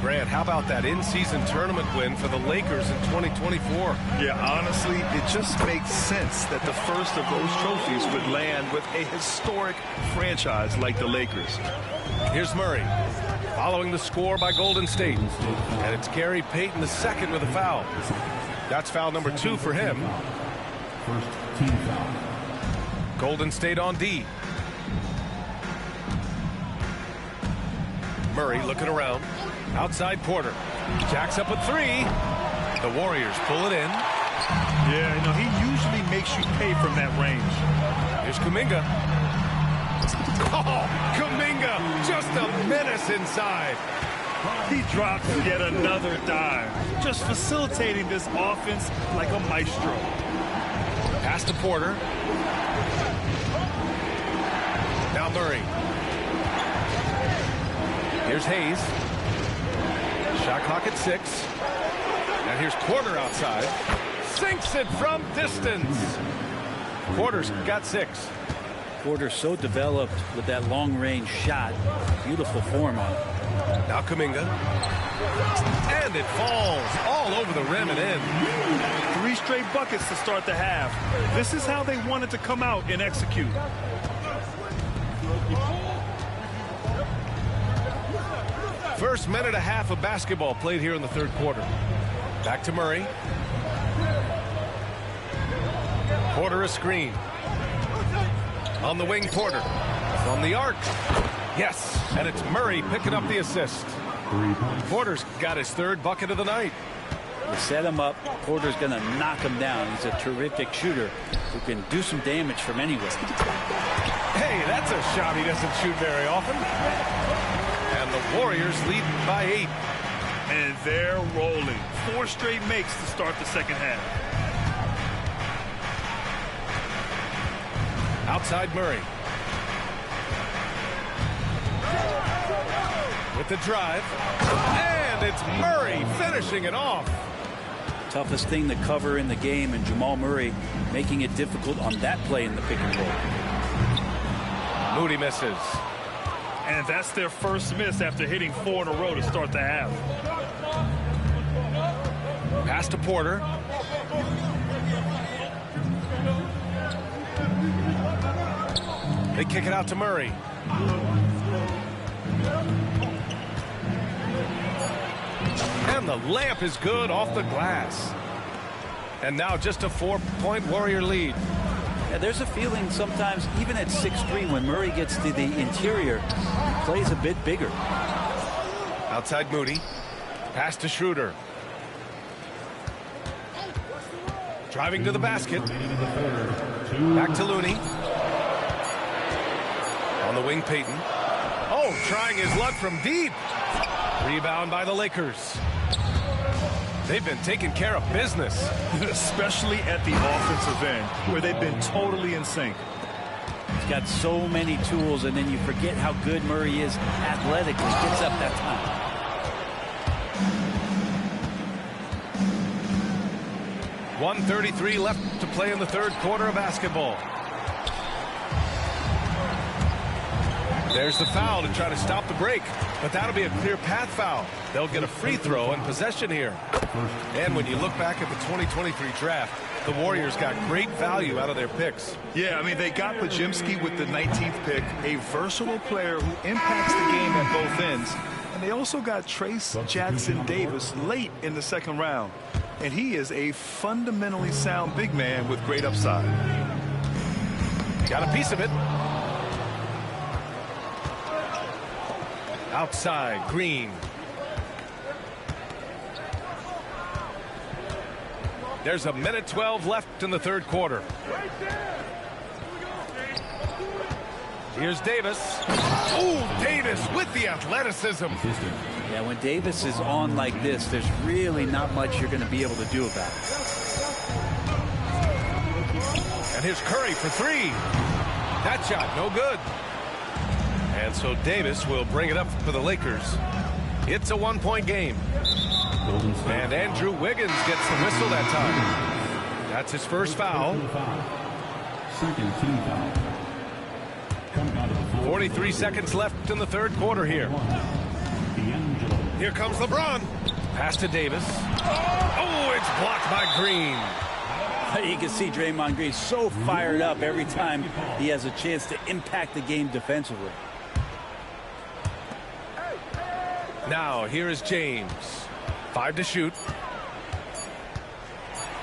Grant, how about that in-season tournament win for the Lakers in 2024? Yeah, honestly, it just makes sense that the first of those trophies would land with a historic franchise like the Lakers. Here's Murray, following the score by Golden State. And it's Gary Payton II with a foul. That's foul number 2 for him. First team foul. Golden State on D. Murray looking around. Outside Porter. Jacks up a 3. The Warriors pull it in. Yeah, you know, he usually makes you pay from that range. Here's Kuminga. Oh, Kuminga, just a menace inside. He drops yet another dime, just facilitating this offense like a maestro. Pass to Porter. Now Murray. Here's Hayes. Shot clock at 6. And here's Porter outside. Sinks it from distance. Porter's got 6. Porter so developed with that long-range shot. Beautiful form on it. Now Kuminga. And it falls all over the rim and in. 3 straight buckets to start the half. This is how they wanted to come out and execute. First minute and a half of basketball played here in the third quarter. Back to Murray. Porter a screen. On the wing, Porter. From the arc. Yes, and it's Murray picking up the assist. Porter's got his third bucket of the night. You set him up. Porter's going to knock him down. He's a terrific shooter who can do some damage from anywhere. Hey, that's a shot he doesn't shoot very often. And the Warriors lead by 8. And they're rolling. 4 straight makes to start the second half. Outside Murray. With the drive. And it's Murray finishing it off. Toughest thing to cover in the game, and Jamal Murray making it difficult on that play in the pick and roll. Moody misses. And that's their first miss after hitting 4 in a row to start the half. Pass to Porter. They kick it out to Murray. And the layup is good off the glass. And now just a 4-point Warrior lead. Yeah, there's a feeling sometimes, even at 6'3", when Murray gets to the interior, he plays a bit bigger. Outside Moody. Pass to Schroeder. Driving to the basket. Back to Looney. On the wing, Payton. Oh, trying his luck from deep. Rebound by the Lakers. They've been taking care of business. Especially at the offensive end, where they've been totally in sync. He's got so many tools, and then you forget how good Murray is athletically. Gets up that time. .133 left to play in the third quarter of basketball. There's the foul to try to stop the break, but that'll be a clear path foul. They'll get a free throw and possession here. And when you look back at the 2023 draft, the Warriors got great value out of their picks. Yeah, I mean, they got Podziemski with the 19th pick, a versatile player who impacts the game at both ends. And they also got Trace Jackson Davis late in the second round. And he is a fundamentally sound big man with great upside. Got a piece of it. Outside, Green. There's a minute 12 left in the third quarter. Here's Davis. Oh, Davis with the athleticism. Yeah, when Davis is on like this, there's really not much you're going to be able to do about it. And here's Curry for 3. That shot, no good. And so Davis will bring it up for the Lakers. It's a 1-point game. And Andrew Wiggins gets the whistle that time. That's his first foul. Second team foul. 43 seconds left in the third quarter here. Here comes LeBron. Pass to Davis. Oh, it's blocked by Green. You can see Draymond Green so fired up every time he has a chance to impact the game defensively. Now, here is James. 5 to shoot.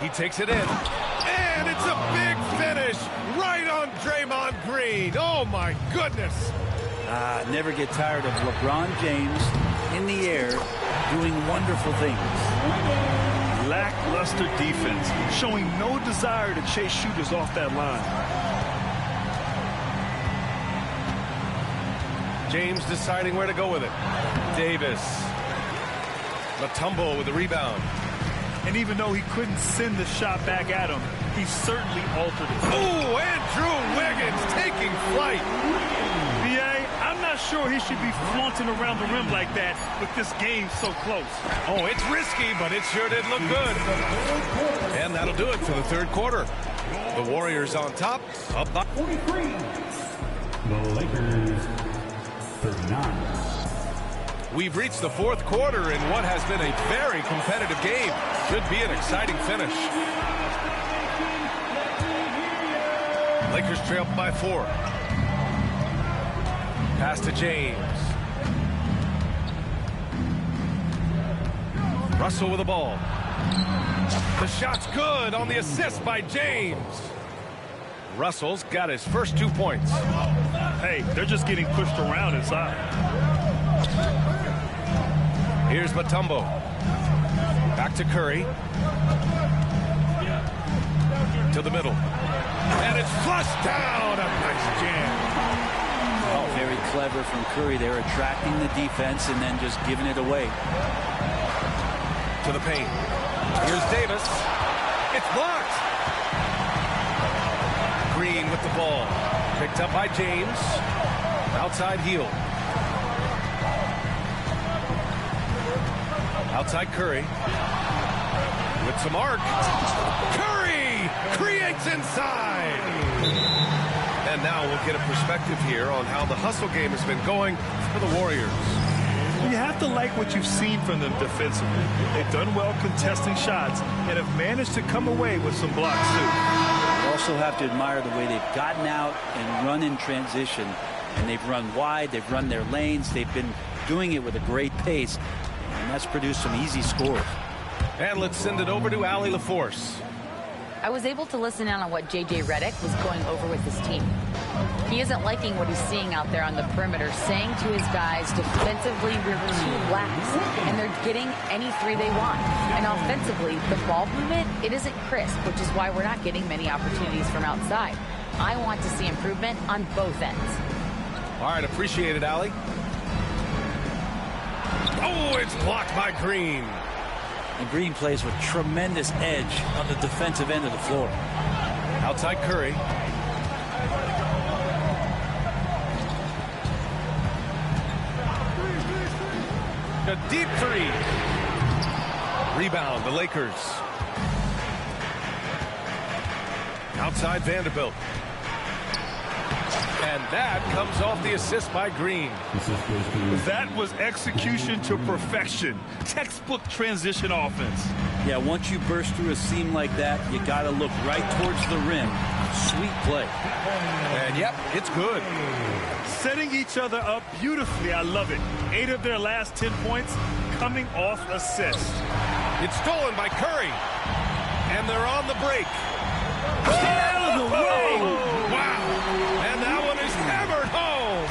He takes it in. And it's a big finish right on Draymond Green. Oh, my goodness. Never get tired of LeBron James in the air doing wonderful things. Lackluster defense, showing no desire to chase shooters off that line. James deciding where to go with it. Davis. Mutombo with the rebound. And even though he couldn't send the shot back at him, he certainly altered it. Oh, Andrew Wiggins taking flight. B.A., I'm not sure he should be flaunting around the rim like that with this game so close. Oh, it's risky, but it sure did look good. And that'll do it for the third quarter. The Warriors on top, up by 43. The Lakers 39. We've reached the fourth quarter in what has been a very competitive game. Should be an exciting finish. Lakers trail by 4. Pass to James. Russell with the ball. The shot's good on the assist by James. Russell's got his first 2 points. Hey, they're just getting pushed around inside. Here's Mutombo. Back to Curry. To the middle. And it's flushed down. A nice jam. Oh, very clever from Curry. They're attracting the defense and then just giving it away. To the paint. Here's Davis. It's blocked. Green with the ball. Picked up by James. Outside heel. Outside Curry. With some arc. Curry creates inside. And now we'll get a perspective here on how the hustle game has been going for the Warriors. You have to like what you've seen from them defensively. They've done well contesting shots and have managed to come away with some blocks, too. You also have to admire the way they've gotten out and run in transition. And they've run wide. They've run their lanes. They've been doing it with a great pace. And that's produced some easy scores. And let's send it over to Allie LaForce. I was able to listen in on what J.J. Redick was going over with his team. He isn't liking what he's seeing out there on the perimeter, saying to his guys, defensively, we're too lax, and they're getting any three they want. And offensively, the ball movement, it isn't crisp, which is why we're not getting many opportunities from outside. I want to see improvement on both ends. All right, appreciate it, Allie. Oh, it's blocked by Green. And Green plays with tremendous edge on the defensive end of the floor. Outside Curry. A deep three. Rebound, the Lakers. Outside Vanderbilt. And that comes off the assist by Green. That was execution to perfection. Textbook transition offense. Yeah, once you burst through a seam like that, you got to look right towards the rim. Sweet play. And yep, it's good. Setting each other up beautifully. I love it. 8 of their last 10 points coming off assists. It's stolen by Curry. And they're on the break. Out of the way. Wow. And that one is hammered home.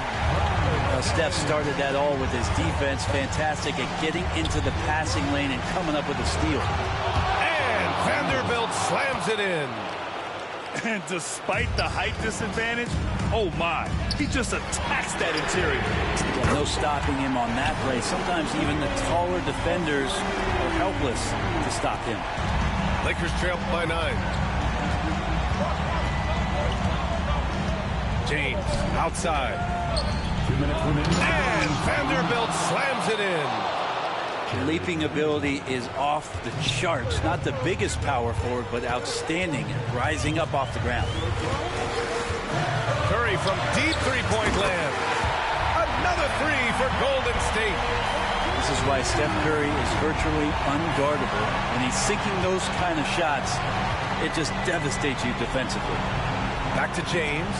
Steph started that all with his defense. Fantastic at getting into the passing lane and coming up with a steal. And Vanderbilt slams it in. And despite the height disadvantage, oh my, he just attacks that interior. Yeah, no stopping him on that play. Sometimes even the taller defenders are helpless to stop him. Lakers trail by 9. James outside. 2 minutes remaining. And Vanderbilt slams it in. Leaping ability is off the charts. Not the biggest power forward, but outstanding at rising up off the ground. Curry from deep three-point land. Another three for Golden State. This is why Steph Curry is virtually unguardable. When he's sinking those kind of shots, it just devastates you defensively. Back to James.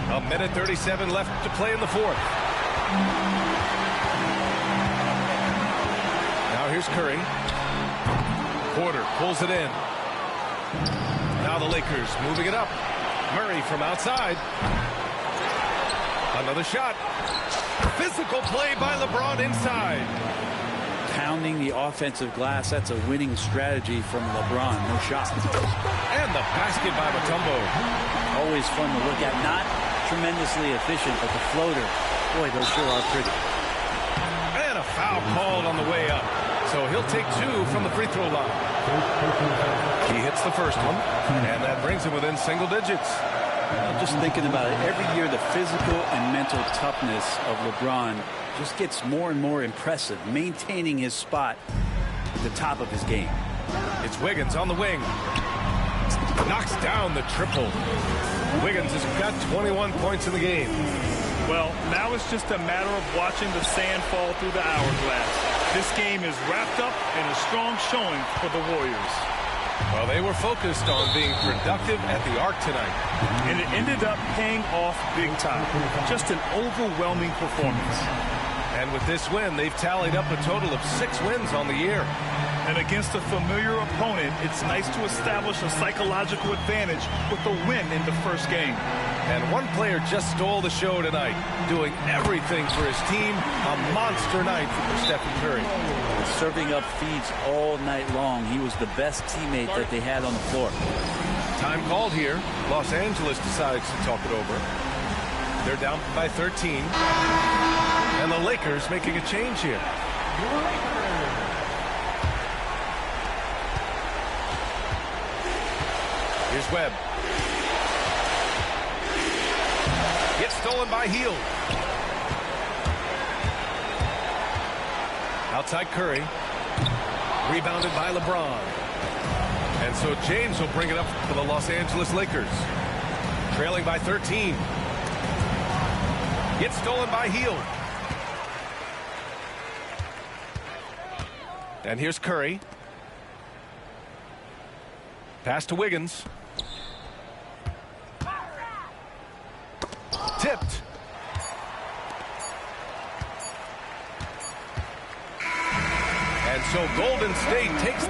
A minute 37 left to play in the fourth. Now here's Curry. Porter pulls it in. Now the Lakers moving it up. Murray from outside. Another shot. Physical play by LeBron inside. Pounding the offensive glass, that's a winning strategy from LeBron. No shot. And the basket by Mutombo. Always fun to look at. Not tremendously efficient, but the floater, boy, those sure are pretty. And a foul called on the way up. So he'll take 2 from the free throw line. He hits the first one, and that brings him within single digits. Just thinking about it, every year the physical and mental toughness of LeBron just gets more and more impressive, maintaining his spot at the top of his game. It's Wiggins on the wing. Knocks down the triple. Wiggins has got 21 points in the game. Well, now it's just a matter of watching the sand fall through the hourglass. This game is wrapped up in a strong showing for the Warriors. Well, they were focused on being productive at the arc tonight. And it ended up paying off big time. Just an overwhelming performance. And with this win, they've tallied up a total of 6 wins on the year. And against a familiar opponent, it's nice to establish a psychological advantage with a win in the first game. And one player just stole the show tonight, doing everything for his team. A monster night for Stephen Curry. Serving up feeds all night long. He was the best teammate that they had on the floor. Time called here. Los Angeles decides to talk it over. They're down by 13. And the Lakers making a change here. Here's Webb. Gets stolen by Hield. Outside Curry. Rebounded by LeBron. And so James will bring it up for the Los Angeles Lakers. Trailing by 13. Gets stolen by Hield. And here's Curry. Pass to Wiggins. Tipped. And so Golden State takes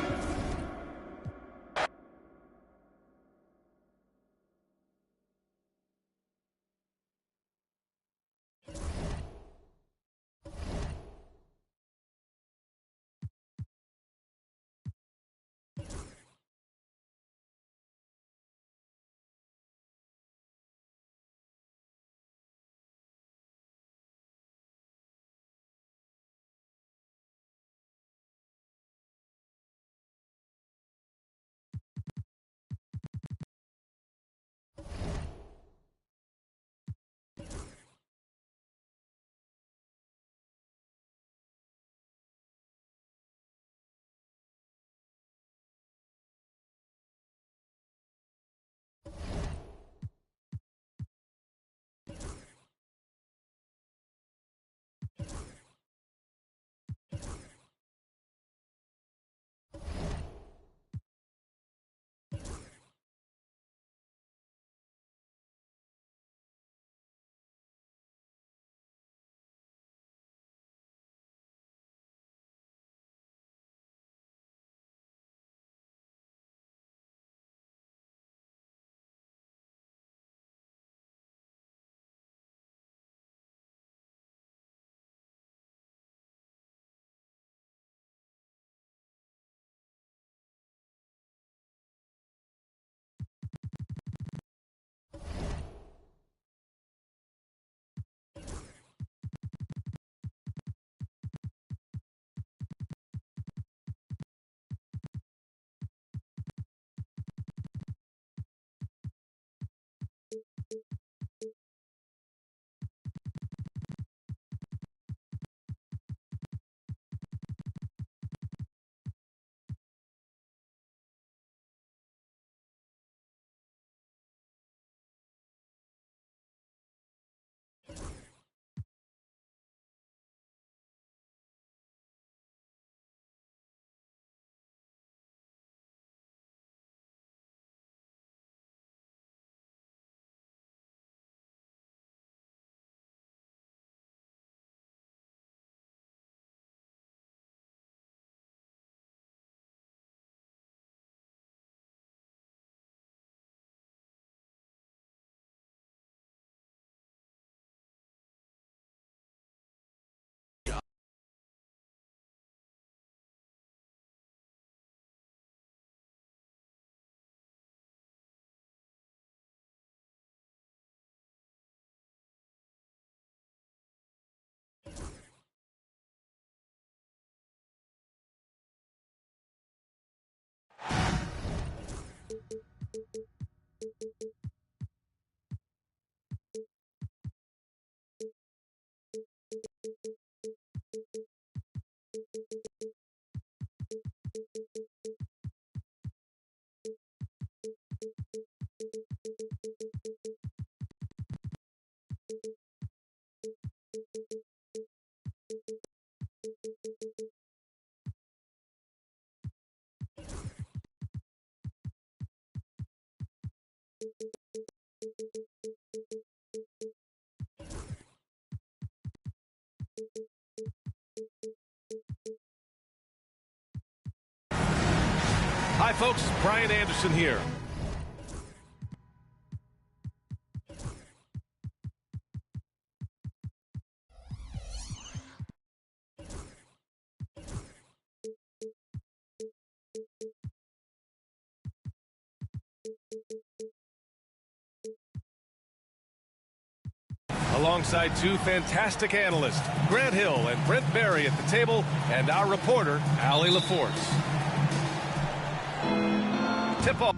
folks. Brian Anderson here. Alongside two fantastic analysts, Grant Hill and Brent Barry at the table, and our reporter, Allie LaForce. Tip-off.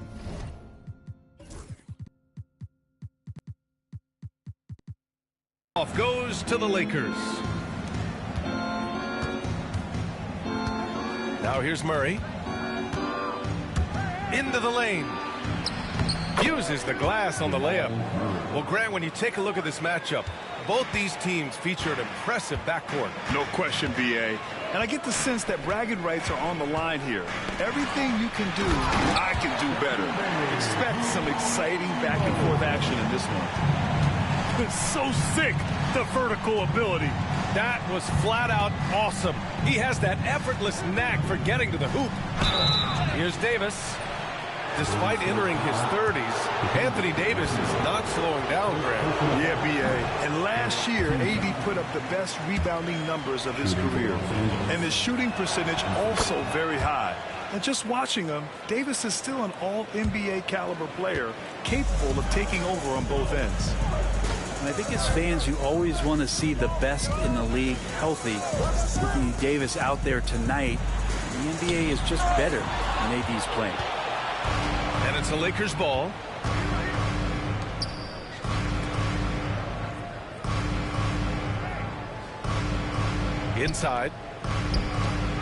Off goes to the Lakers. Now here's Murray. Into the lane. Uses the glass on the layup. Well, Grant, when you take a look at this matchup, both these teams feature an impressive backcourt. No question, B.A. And I get the sense that bragging rights are on the line here. Everything you can do, I can do better. Expect some exciting back-and-forth action in this one. It's so sick, the vertical ability. That was flat out awesome. He has that effortless knack for getting to the hoop. Here's Davis. Despite entering his 30s, Anthony Davis is not slowing down, Grant. Yeah, B.A. And last year, AD put up the best rebounding numbers of his career. And his shooting percentage also very high. And just watching him, Davis is still an all-NBA caliber player, capable of taking over on both ends. And I think as fans, you always want to see the best in the league healthy. Anthony Davis out there tonight, the NBA is just better when AD's playing. And it's a Lakers ball. Inside.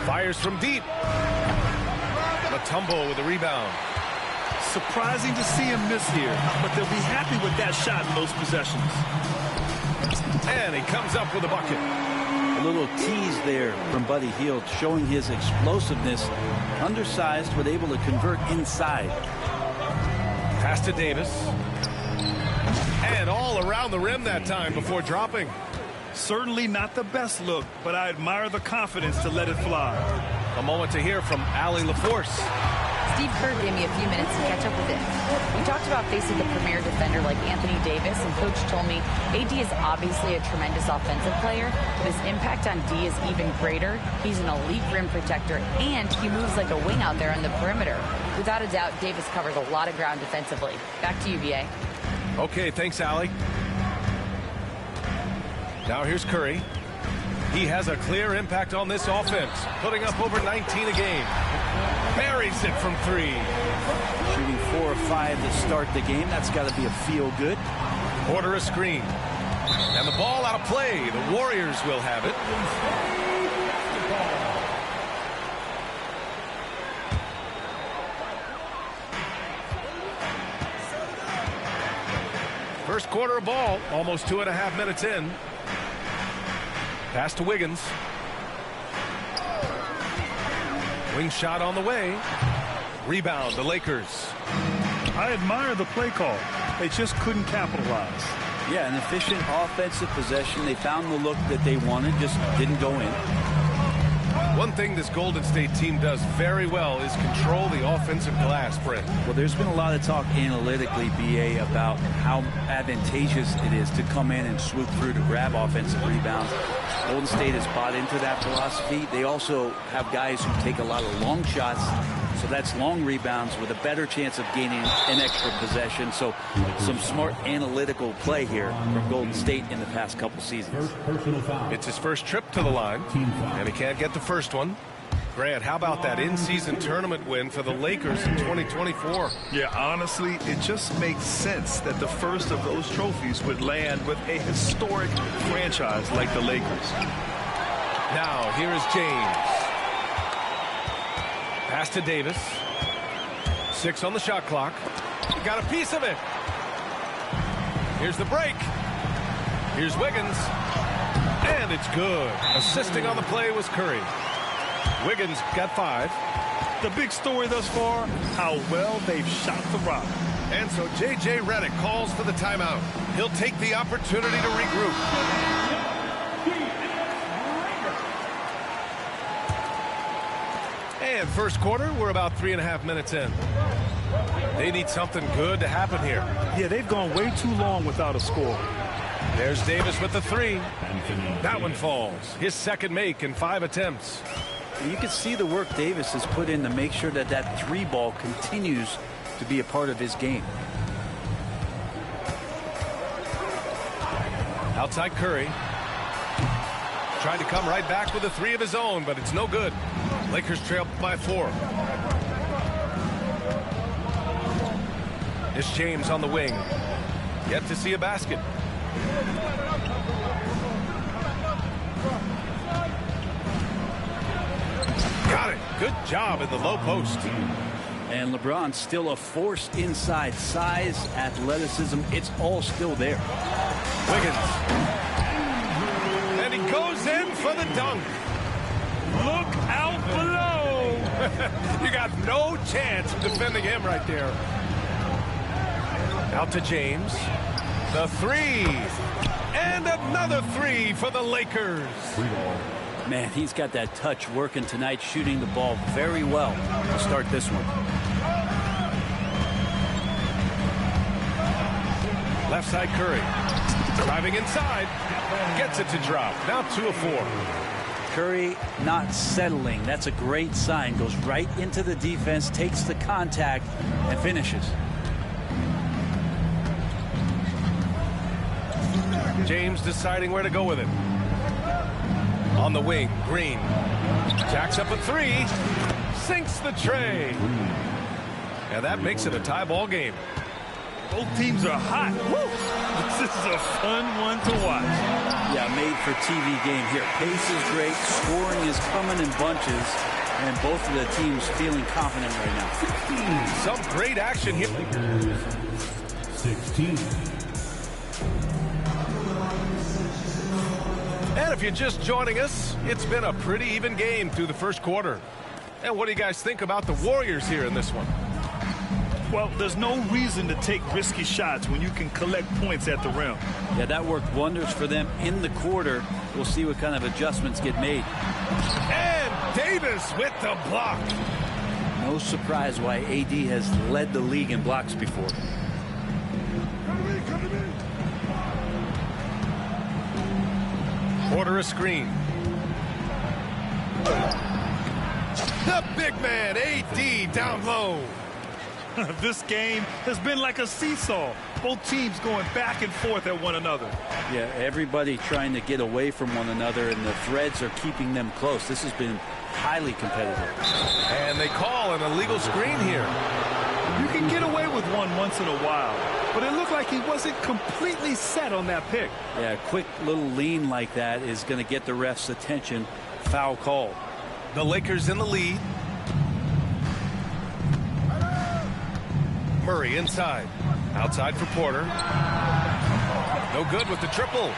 Fires from deep. Mutombo with the rebound. Surprising to see him miss here, but they'll be happy with that shot in those possessions. And he comes up with a bucket. A little tease there from Buddy Hield, showing his explosiveness. Undersized, but able to convert inside. Pass to Davis. And all around the rim that time before dropping. Certainly not the best look, but I admire the confidence to let it fly. A moment to hear from Allie LaForce. Steve Kerr gave me a few minutes to catch up with him. We talked about facing the premier defender like Anthony Davis, and Coach told me AD is obviously a tremendous offensive player, but his impact on D is even greater. He's an elite rim protector, and he moves like a wing out there on the perimeter. Without a doubt, Davis covers a lot of ground defensively. Back to you, B.A. Okay, thanks, Allie. Now here's Curry. He has a clear impact on this offense, putting up over 19 a game. Buries it from three. Shooting 4 or 5 to start the game. That's got to be a feel good. Order a screen. And the ball out of play. The Warriors will have it. First quarter of ball, almost 2.5 minutes in. Pass to Wiggins. Wing shot on the way. Rebound, the Lakers. I admire the play call. They just couldn't capitalize. Yeah, an efficient offensive possession. They found the look that they wanted, just didn't go in. One thing this Golden State team does very well is control the offensive glass, Brent. Well, there's been a lot of talk analytically, BA, about how advantageous it is to come in and swoop through to grab offensive rebounds. Golden State has bought into that philosophy. They also have guys who take a lot of long shots, so that's long rebounds with a better chance of gaining an extra possession. So some smart analytical play here from Golden State in the past couple seasons. It's his first trip to the line, and he can't get the first one. Grant, how about that in-season tournament win for the Lakers in 2024? Yeah, honestly, it just makes sense that the first of those trophies would land with a historic franchise like the Lakers. Now, here is James. Pass to Davis. 6 on the shot clock. He got a piece of it. Here's the break. Here's Wiggins. And it's good. Assisting on the play was Curry. Wiggins got 5. The big story thus far, how well they've shot the rock. And so J.J. Redick calls for the timeout. He'll take the opportunity to regroup. And first quarter, we're about 3.5 minutes in. They need something good to happen here. Yeah, they've gone way too long without a score. There's Davis with the three. That one falls. His second make in 5 attempts. You can see the work Davis has put in to make sure that that three ball continues to be a part of his game. Outside Curry. Trying to come right back with a three of his own, but it's no good. Lakers trail by 4. It's James on the wing. Yet to see a basket. Got it. Good job in the low post. And LeBron still a force inside. Size, athleticism, it's all still there. Wiggins. And he goes in for the dunk. Look out below. You got no chance of defending him right there. Out to James. The three. And another three for the Lakers. Man, he's got that touch working tonight, shooting the ball very well to start this one. Left side Curry. Driving inside. Gets it to drop. Now 2 of 4. Curry not settling. That's a great sign. Goes right into the defense, takes the contact, and finishes. James deciding where to go with it. On the wing, Green. Jacks up a three. Sinks the tray. And that makes it a tie ball game. Both teams are hot. Woo! This is a fun one to watch. Yeah, made for TV game here. Pace is great. Scoring is coming in bunches. And both of the teams feeling confident right now. Some great action here. 16. And if you're just joining us, it's been a pretty even game through the first quarter. And what do you guys think about the Warriors here in this one? Well, there's no reason to take risky shots when you can collect points at the rim. Yeah, that worked wonders for them in the quarter. We'll see what kind of adjustments get made. And Davis with the block. No surprise why AD has led the league in blocks before. Order a screen. The big man, AD, down low. This game has been like a seesaw. Both teams going back and forth at one another. Yeah, everybody trying to get away from one another, and the threads are keeping them close. This has been highly competitive. And they call an illegal screen here. You can get away with one once in a while, but it looked like he wasn't completely set on that pick. Yeah, a quick little lean like that is going to get the ref's attention. Foul call. The Lakers in the lead. Murray inside. Outside for Porter. No good with the triple.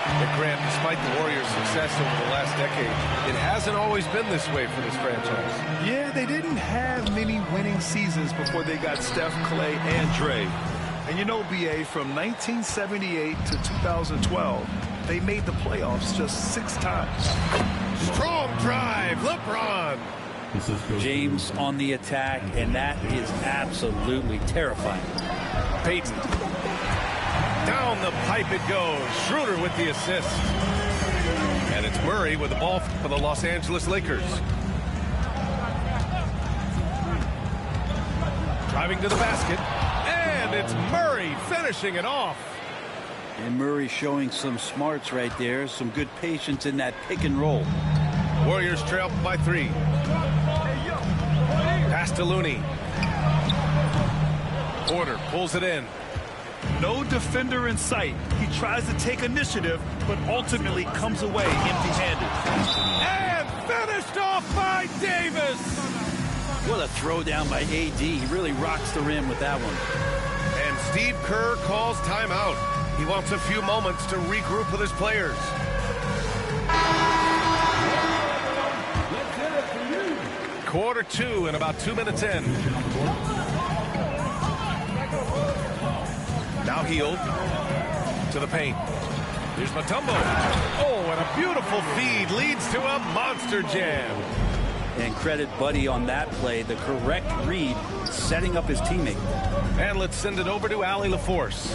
But Grant, despite the Warriors' success over the last decade, it hasn't always been this way for this franchise. Yeah, they didn't have many winning seasons before they got Steph, Clay, and Dre. And you know, BA, from 1978 to 2012, they made the playoffs just 6 times. Strong drive, LeBron. James on the attack, and that is absolutely terrifying. Payton. Down the pipe it goes. Schroeder with the assist. And it's Murray with the ball for the Los Angeles Lakers. Driving to the basket. And it's Murray finishing it off. And Murray showing some smarts right there. Some good patience in that pick and roll. Warriors trail by 3. Pass to Looney. Porter pulls it in. No defender in sight. He tries to take initiative, but ultimately comes away empty-handed. And finished off by Davis. What a throw down by AD. He really rocks the rim with that one. And Steve Kerr calls timeout. He wants a few moments to regroup with his players. Quarter 2 and about 2 minutes in. Now Hield to the paint. Here's Mutombo. Oh, and a beautiful feed leads to a monster jam. And credit Buddy on that play, the correct read, setting up his teammate. And let's send it over to Allie LaForce.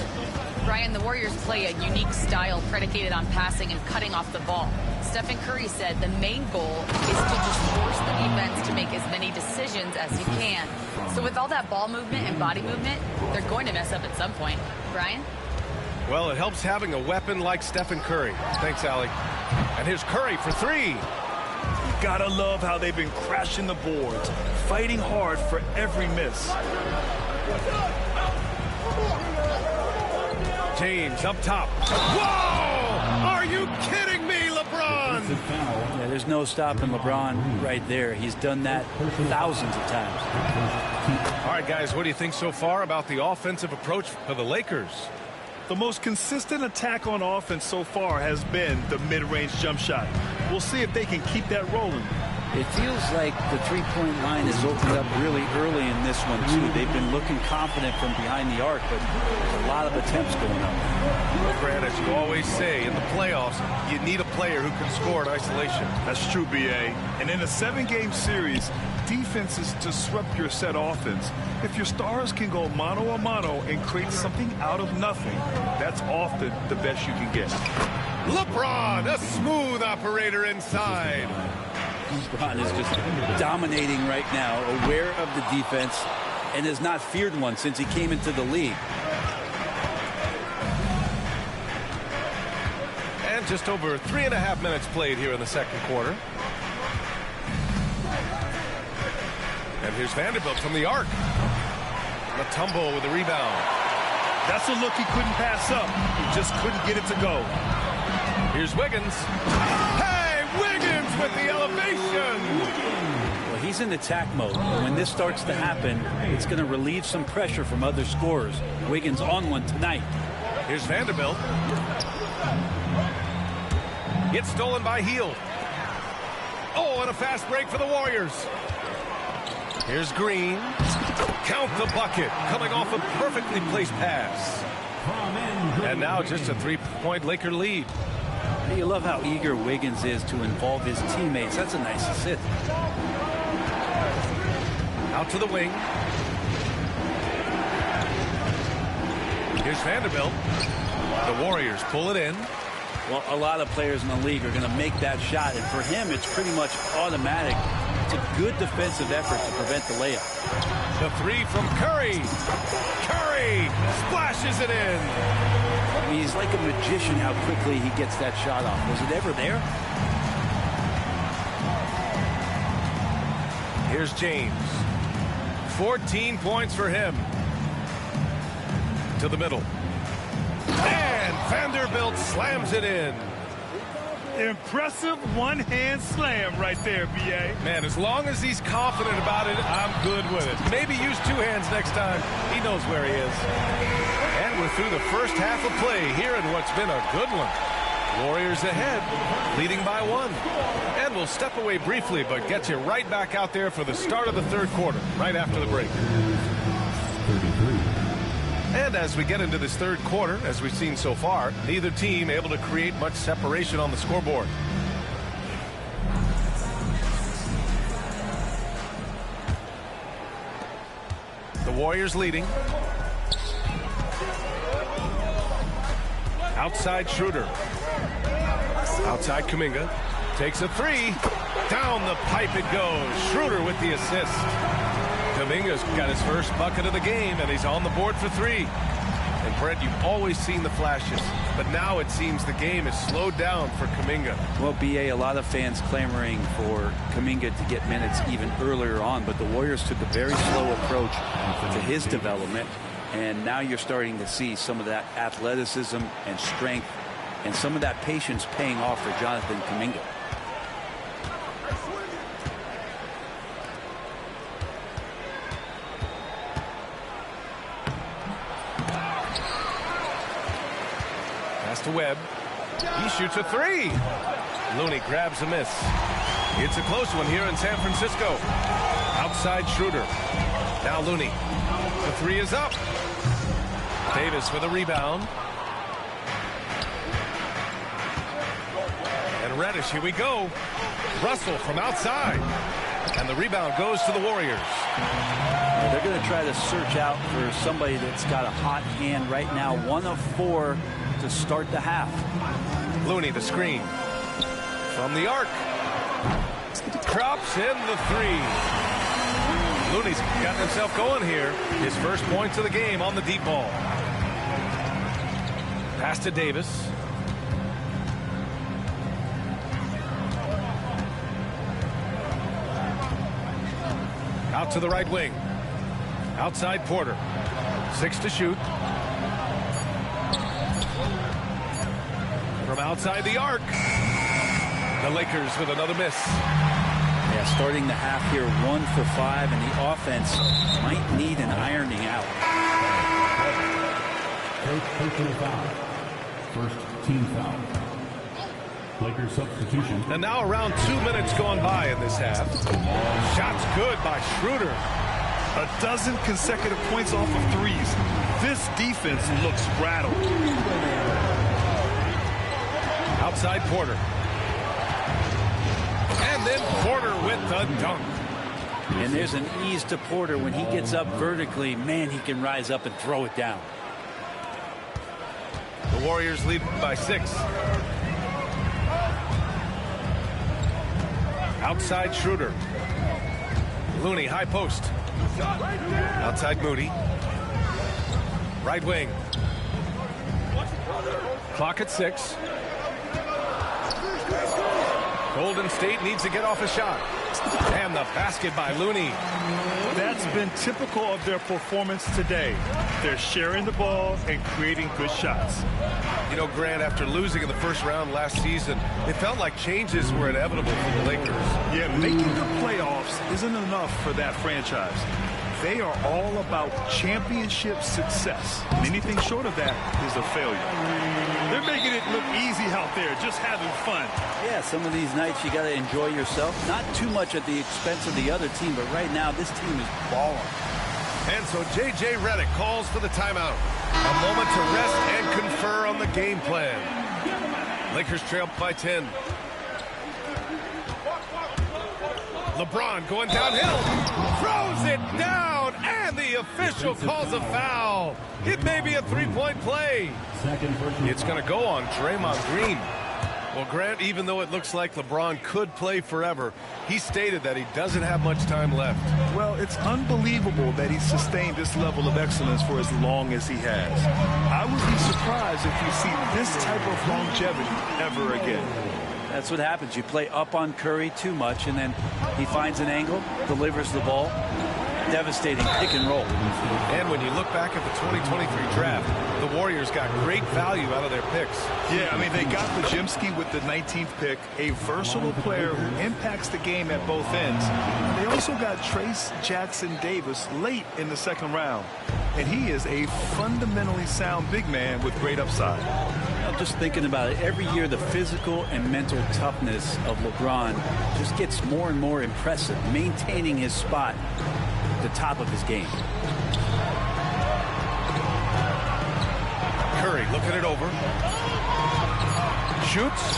Brian, the Warriors play a unique style predicated on passing and cutting off the ball. Stephen Curry said the main goal is to just force the defense to make as many decisions as he can. So with all that ball movement and body movement, they're going to mess up at some point. Brian? Well, it helps having a weapon like Stephen Curry. Thanks, Allie. And here's Curry for three. You gotta love how they've been crashing the boards, fighting hard for every miss. James up top. Whoa! Are you kidding me, LeBron? Yeah, there's no stopping LeBron right there. He's done that thousands of times. All right, guys, what do you think so far about the offensive approach for the Lakers? The most consistent attack on offense so far has been the mid-range jump shot. We'll see if they can keep that rolling. It feels like the three-point line has opened up really early in this one, too. They've been looking confident from behind the arc, but there's a lot of attempts going on. Well, Grant, as you always say, in the playoffs, you need a player who can score in isolation. That's true, B.A. And in a 7-game series, defense is to disrupt your set offense. If your stars can go mano-a-mano and create something out of nothing, that's often the best you can get. LeBron, a smooth operator inside. LeBron is just dominating right now, aware of the defense, and has not feared one since he came into the league. And just over 3.5 minutes played here in the second quarter. And here's Vanderbilt from the arc. Mutombo with the rebound. That's a look he couldn't pass up. He just couldn't get it to go. Here's Wiggins. Hey, Wiggins with the elevation. Well, he's in attack mode. When this starts to happen, it's going to relieve some pressure from other scorers. Wiggins on one tonight. Here's Vanderbilt. Gets stolen by Hield. Oh, and a fast break for the Warriors. Here's Green. Count the bucket. Coming off a perfectly placed pass. And now just a three-point Laker lead. You love how eager Wiggins is to involve his teammates. That's a nice assist. Out to the wing. Here's Vanderbilt. The Warriors pull it in. Well, a lot of players in the league are going to make that shot, and for him, it's pretty much automatic. It's a good defensive effort to prevent the layup. The three from Curry. Curry splashes it in. I mean, he's like a magician how quickly he gets that shot off. Was it ever there? Here's James. 14 points for him. To the middle. And Vanderbilt slams it in. Impressive one-hand slam right there, B.A. Man, as long as he's confident about it, I'm good with it. Maybe use two hands next time. He knows where he is. And we're through the first half of play here in what's been a good one. Warriors ahead, leading by 1. And we'll step away briefly, but get you right back out there for the start of the third quarter, right after the break. 33. And as we get into this third quarter, as we've seen so far, neither team able to create much separation on the scoreboard. The Warriors leading. Outside Schroeder. Outside Kuminga. Takes a three. Down the pipe it goes. Schroeder with the assist. Kuminga's got his first bucket of the game, and he's on the board for 3. And, Brett, you've always seen the flashes, but now it seems the game is slowed down for Kuminga. Well, B.A., a lot of fans clamoring for Kuminga to get minutes even earlier on, but the Warriors took a very slow approach to his development, and now you're starting to see some of that athleticism and strength and some of that patience paying off for Jonathan Kuminga. To Webb. He shoots a 3. Looney grabs a miss. It's a close one here in San Francisco. Outside Schroeder. Now Looney. The 3 is up. Davis with a rebound. And Reddish, here we go. Russell from outside. And the rebound goes to the Warriors. They're going to try to search out for somebody that's got a hot hand right now. 1 of 4 to start the half. Looney, the screen. From the arc. Drops in the 3. Looney's gotten himself going here. His first points of the game on the deep ball. Pass to Davis. Out to the right wing. Outside Porter. 6 to shoot. From outside the arc. The Lakers with another miss. Yeah, starting the half here 1 for 5, and the offense might need an ironing out. Personal foul. First team foul. Lakers substitution. And now around 2 minutes gone by in this half. Shots good by Schroeder. 12 consecutive points off of threes. This defense looks rattled. Outside Porter. And then Porter with the dunk. And there's an ease to Porter. When he gets up vertically, man, he can rise up and throw it down. The Warriors lead by 6. Outside Schroeder. Looney, high post. Outside Moody. Right wing. Clock at 6. Golden State needs to get off a shot. And the basket by Looney. That's been typical of their performance today. They're sharing the ball and creating good shots. You know, Grant, after losing in the first round last season, it felt like changes were inevitable for the Lakers. Yeah, making the playoffs isn't enough for that franchise. They are all about championship success. Anything short of that is a failure. They're making it look easy out there, just having fun. Yeah, some of these nights you got to enjoy yourself. Not too much at the expense of the other team, but right now this team is balling. And so J.J. Redick calls for the timeout. A moment to rest and confer on the game plan. Lakers trail by 10. LeBron going downhill. Throws it down, and the official calls a foul. It may be a three-point play. It's going to go on Draymond Green. Well, Grant, even though it looks like LeBron could play forever, he stated that he doesn't have much time left. Well, it's unbelievable that he's sustained this level of excellence for as long as he has. I would be surprised if you see this type of longevity ever again. That's what happens. You play up on Curry too much, and then he finds an angle, delivers the ball. Devastating pick and roll. And when you look back at the 2023 draft, the Warriors got great value out of their picks. Yeah, I mean, they got Podziemski with the 19th pick, a versatile player who impacts the game at both ends. They also got Trace Jackson-Davis late in the second round. And he is a fundamentally sound big man with great upside. I'm just thinking about it. Every year, the physical and mental toughness of LeBron just gets more and more impressive, maintaining his spot at the top of his game. Curry looking it over. Shoots.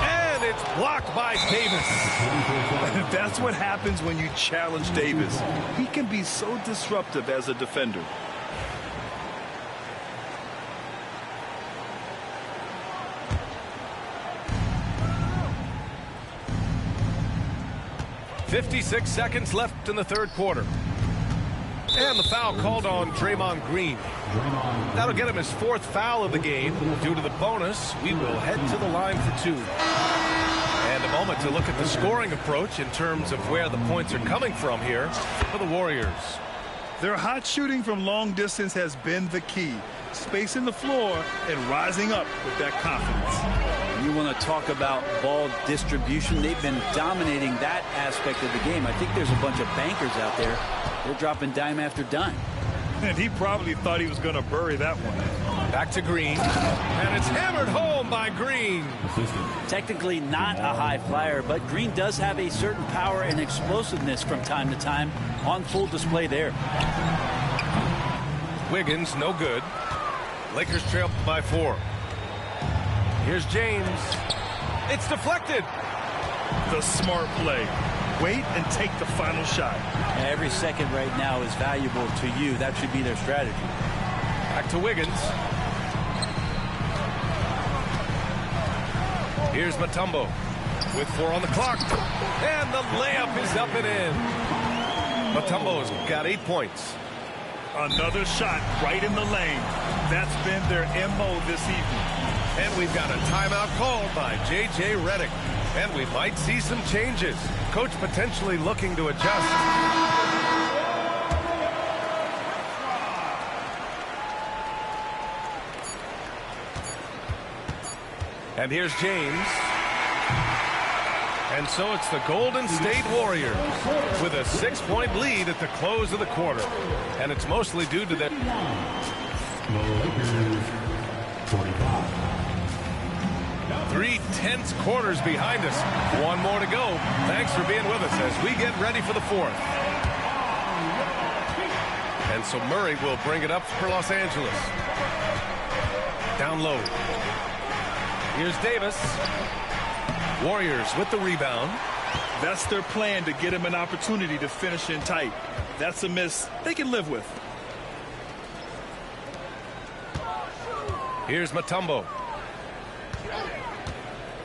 And it's blocked by Davis. That's what happens when you challenge Davis. He can be so disruptive as a defender. .56 seconds left in the third quarter. And the foul called on Draymond Green. That'll get him his 4th foul of the game. Due to the bonus, we will head to the line for 2. And a moment to look at the scoring approach in terms of where the points are coming from here for the Warriors. Their hot shooting from long distance has been the key. Spacing the floor and rising up with that confidence. You want to talk about ball distribution. They've been dominating that aspect of the game. I think there's a bunch of bankers out there. They're dropping dime after dime. And he probably thought he was going to bury that one. Back to Green. And it's hammered home by Green. Technically not a high flyer, but Green does have a certain power and explosiveness from time to time on full display there. Wiggins, no good. Lakers trail by 4. Here's James. It's deflected. The smart play. wait and take the final shot. Every second right now is valuable to you. That should be their strategy. Back to Wiggins. Here's Mutombo with 4 on the clock. And the layup is up and in. Mutombo's got 8 points. Another shot right in the lane. That's been their MO this evening. And we've got a timeout called by J.J. Redick. And we might see some changes. Coach potentially looking to adjust. And here's James. And so it's the Golden State Warriors with a 6-point lead at the close of the quarter. And it's mostly due to their... The Lakers, 45. 3 tense quarters behind us. 1 more to go. Thanks for being with us as we get ready for the 4th. And so Murray will bring it up for Los Angeles. Down low. Here's Davis. Warriors with the rebound. That's their plan, to get him an opportunity to finish in tight. That's a miss they can live with. Here's Mutombo.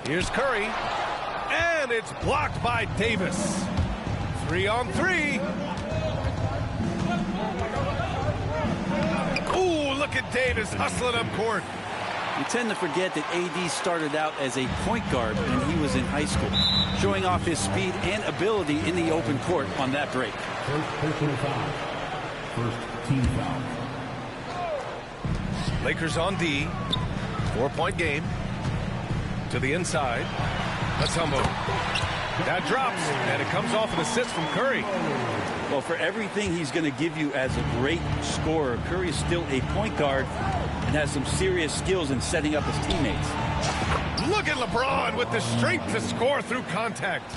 Here's Curry. And it's blocked by Davis. 3 on 3. Ooh, look at Davis hustling up court. You tend to forget that AD started out as a point guard when he was in high school, showing off his speed and ability in the open court on that break. First personal foul. First team foul. Lakers on D. 4-point game. To the inside. Mutombo. That drops, and it comes off an assist from Curry. Well, for everything he's going to give you as a great scorer, Curry is still a point guard and has some serious skills in setting up his teammates. Look at LeBron with the strength to score through contact.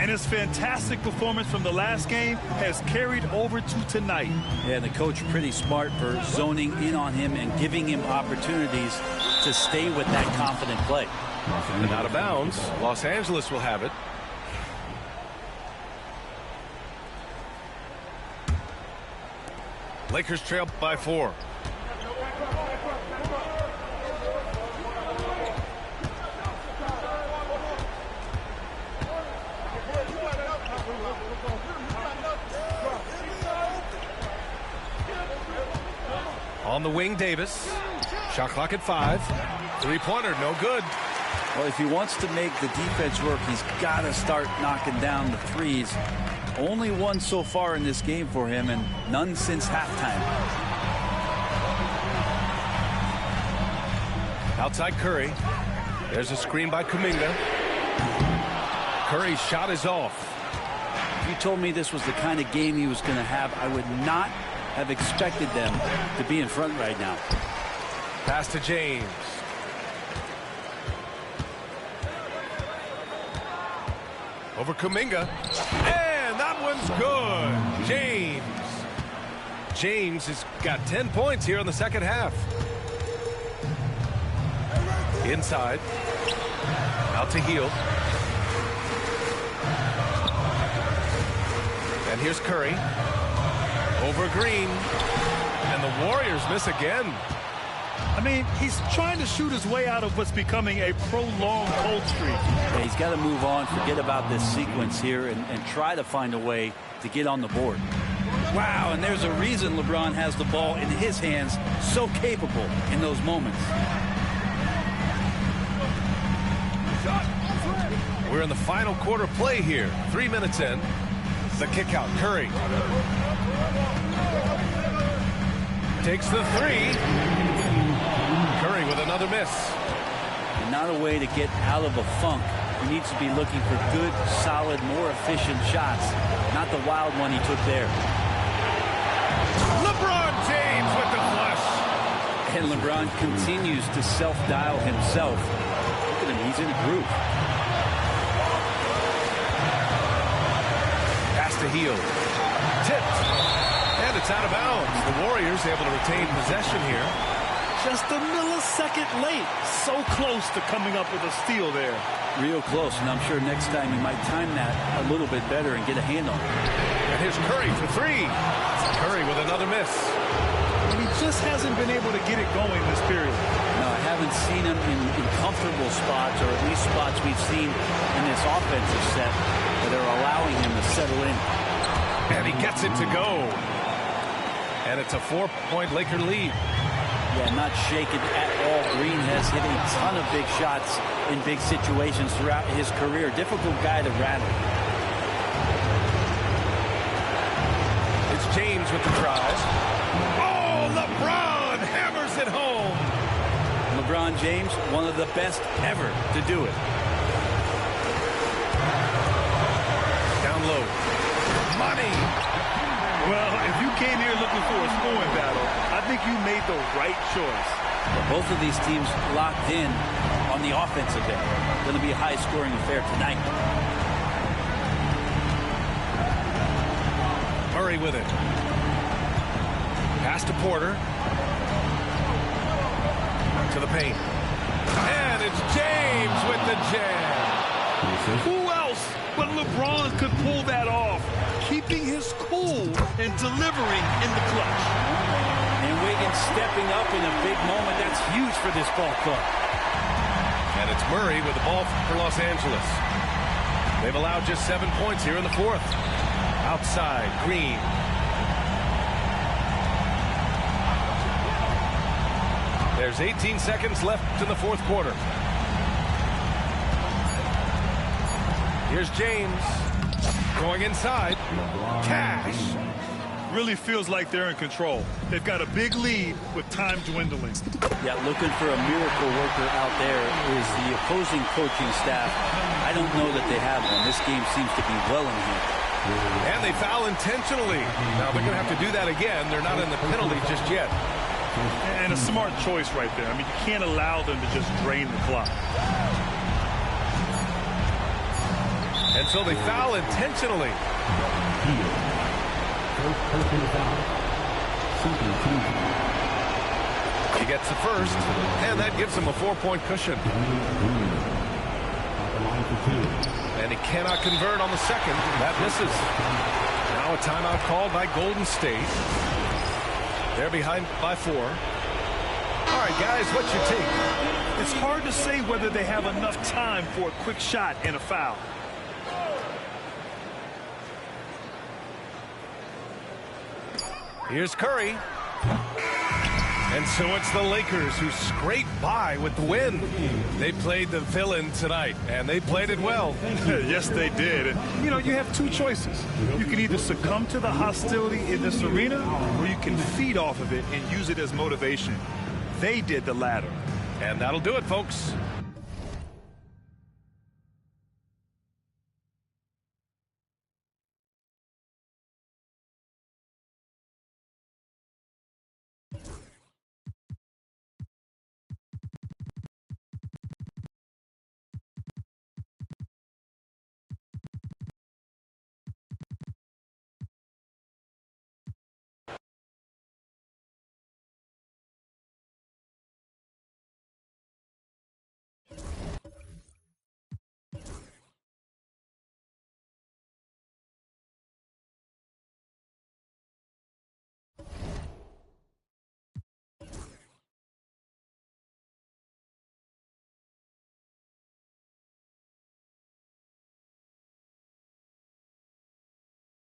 And his fantastic performance from the last game has carried over to tonight. Yeah, and the coach pretty smart for zoning in on him and giving him opportunities to stay with that confident play. And out of bounds, Los Angeles will have it. Lakers trail by 4. On the wing, Davis. Shot clock at 5. 3-pointer, no good. Well, if he wants to make the defense work, he's got to start knocking down the threes. Only 1 so far in this game for him, and none since halftime. Outside Curry. There's a screen by Kuminga. Curry's shot is off. If you told me this was the kind of game he was going to have, I would not have expected them to be in front right now. Pass to James. Over Kuminga. And that one's good. James has got 10 points here in the second half. Inside. Out to Hield. And here's Curry. Over Green. And the Warriors miss again. I mean, he's trying to shoot his way out of what's becoming a prolonged cold streak. Yeah, he's got to move on, forget about this sequence here, and try to find a way to get on the board. Wow, and there's a reason LeBron has the ball in his hands, so capable in those moments. We're in the final quarter play here. 3 minutes in. The kick out. Curry takes the 3. Curry with another miss. And not a way to get out of a funk. He needs to be looking for good, solid, more efficient shots, not the wild one he took there. LeBron James with the flush. And LeBron continues to self-dial himself. Look at him, he's in a groove. Pass to Hield. Tipped. And it's out of bounds. The Warriors able to retain possession here. just a millisecond late. So close to coming up with a steal there. Real close, and I'm sure next time he might time that a little bit better and get a hand on it. And here's Curry for three. Curry with another miss. And he just hasn't been able to get it going this period. No, I haven't seen him in comfortable spots, or at least spots we've seen in this offensive set that are allowing him to settle in. And he gets it to go. And it's a 4-point Laker lead. Yeah, not shaken at all. Green has hit a ton of big shots in big situations throughout his career. Difficult guy to rattle. It's James with the drive. Oh, LeBron hammers it home. LeBron James, one of the best ever to do it. Down low. Money. Well, if you came here looking for a scoring battle, I think you made the right choice. Both of these teams locked in on the offensive end. Going to be a high-scoring affair tonight. Murray with it. Pass to Porter. To the paint. And it's James with the jam. Who else but LeBron could pull that off? Keeping his cool and delivering in the clutch. And Wiggins stepping up in a big moment. That's huge for this ball club. And it's Murray with the ball for Los Angeles. They've allowed just 7 points here in the fourth. Outside, Green. There's 18 seconds left in the fourth quarter. Here's James. Going inside. Cash. Really feels like they're in control. They've got a big lead with time dwindling. Yeah, looking for a miracle worker out there is the opposing coaching staff. I don't know that they have one. This game seems to be well in hand. And they foul intentionally. Now they're going to have to do that again. They're not in the penalty just yet. And a smart choice right there. I mean, you can't allow them to just drain the clock. And so they foul intentionally. He gets the first, and that gives him a 4-point cushion. And he cannot convert on the second. That misses. Now a timeout called by Golden State. They're behind by 4. All right, guys, what's your take? It's hard to say whether they have enough time for a quick shot and a foul. Here's Curry. And so it's the Lakers who scrape by with the win. They played the villain tonight, and they played it well. Yes, they did. You know, you have two choices. You can either succumb to the hostility in this arena, or you can feed off of it and use it as motivation. They did the latter. And that'll do it, folks.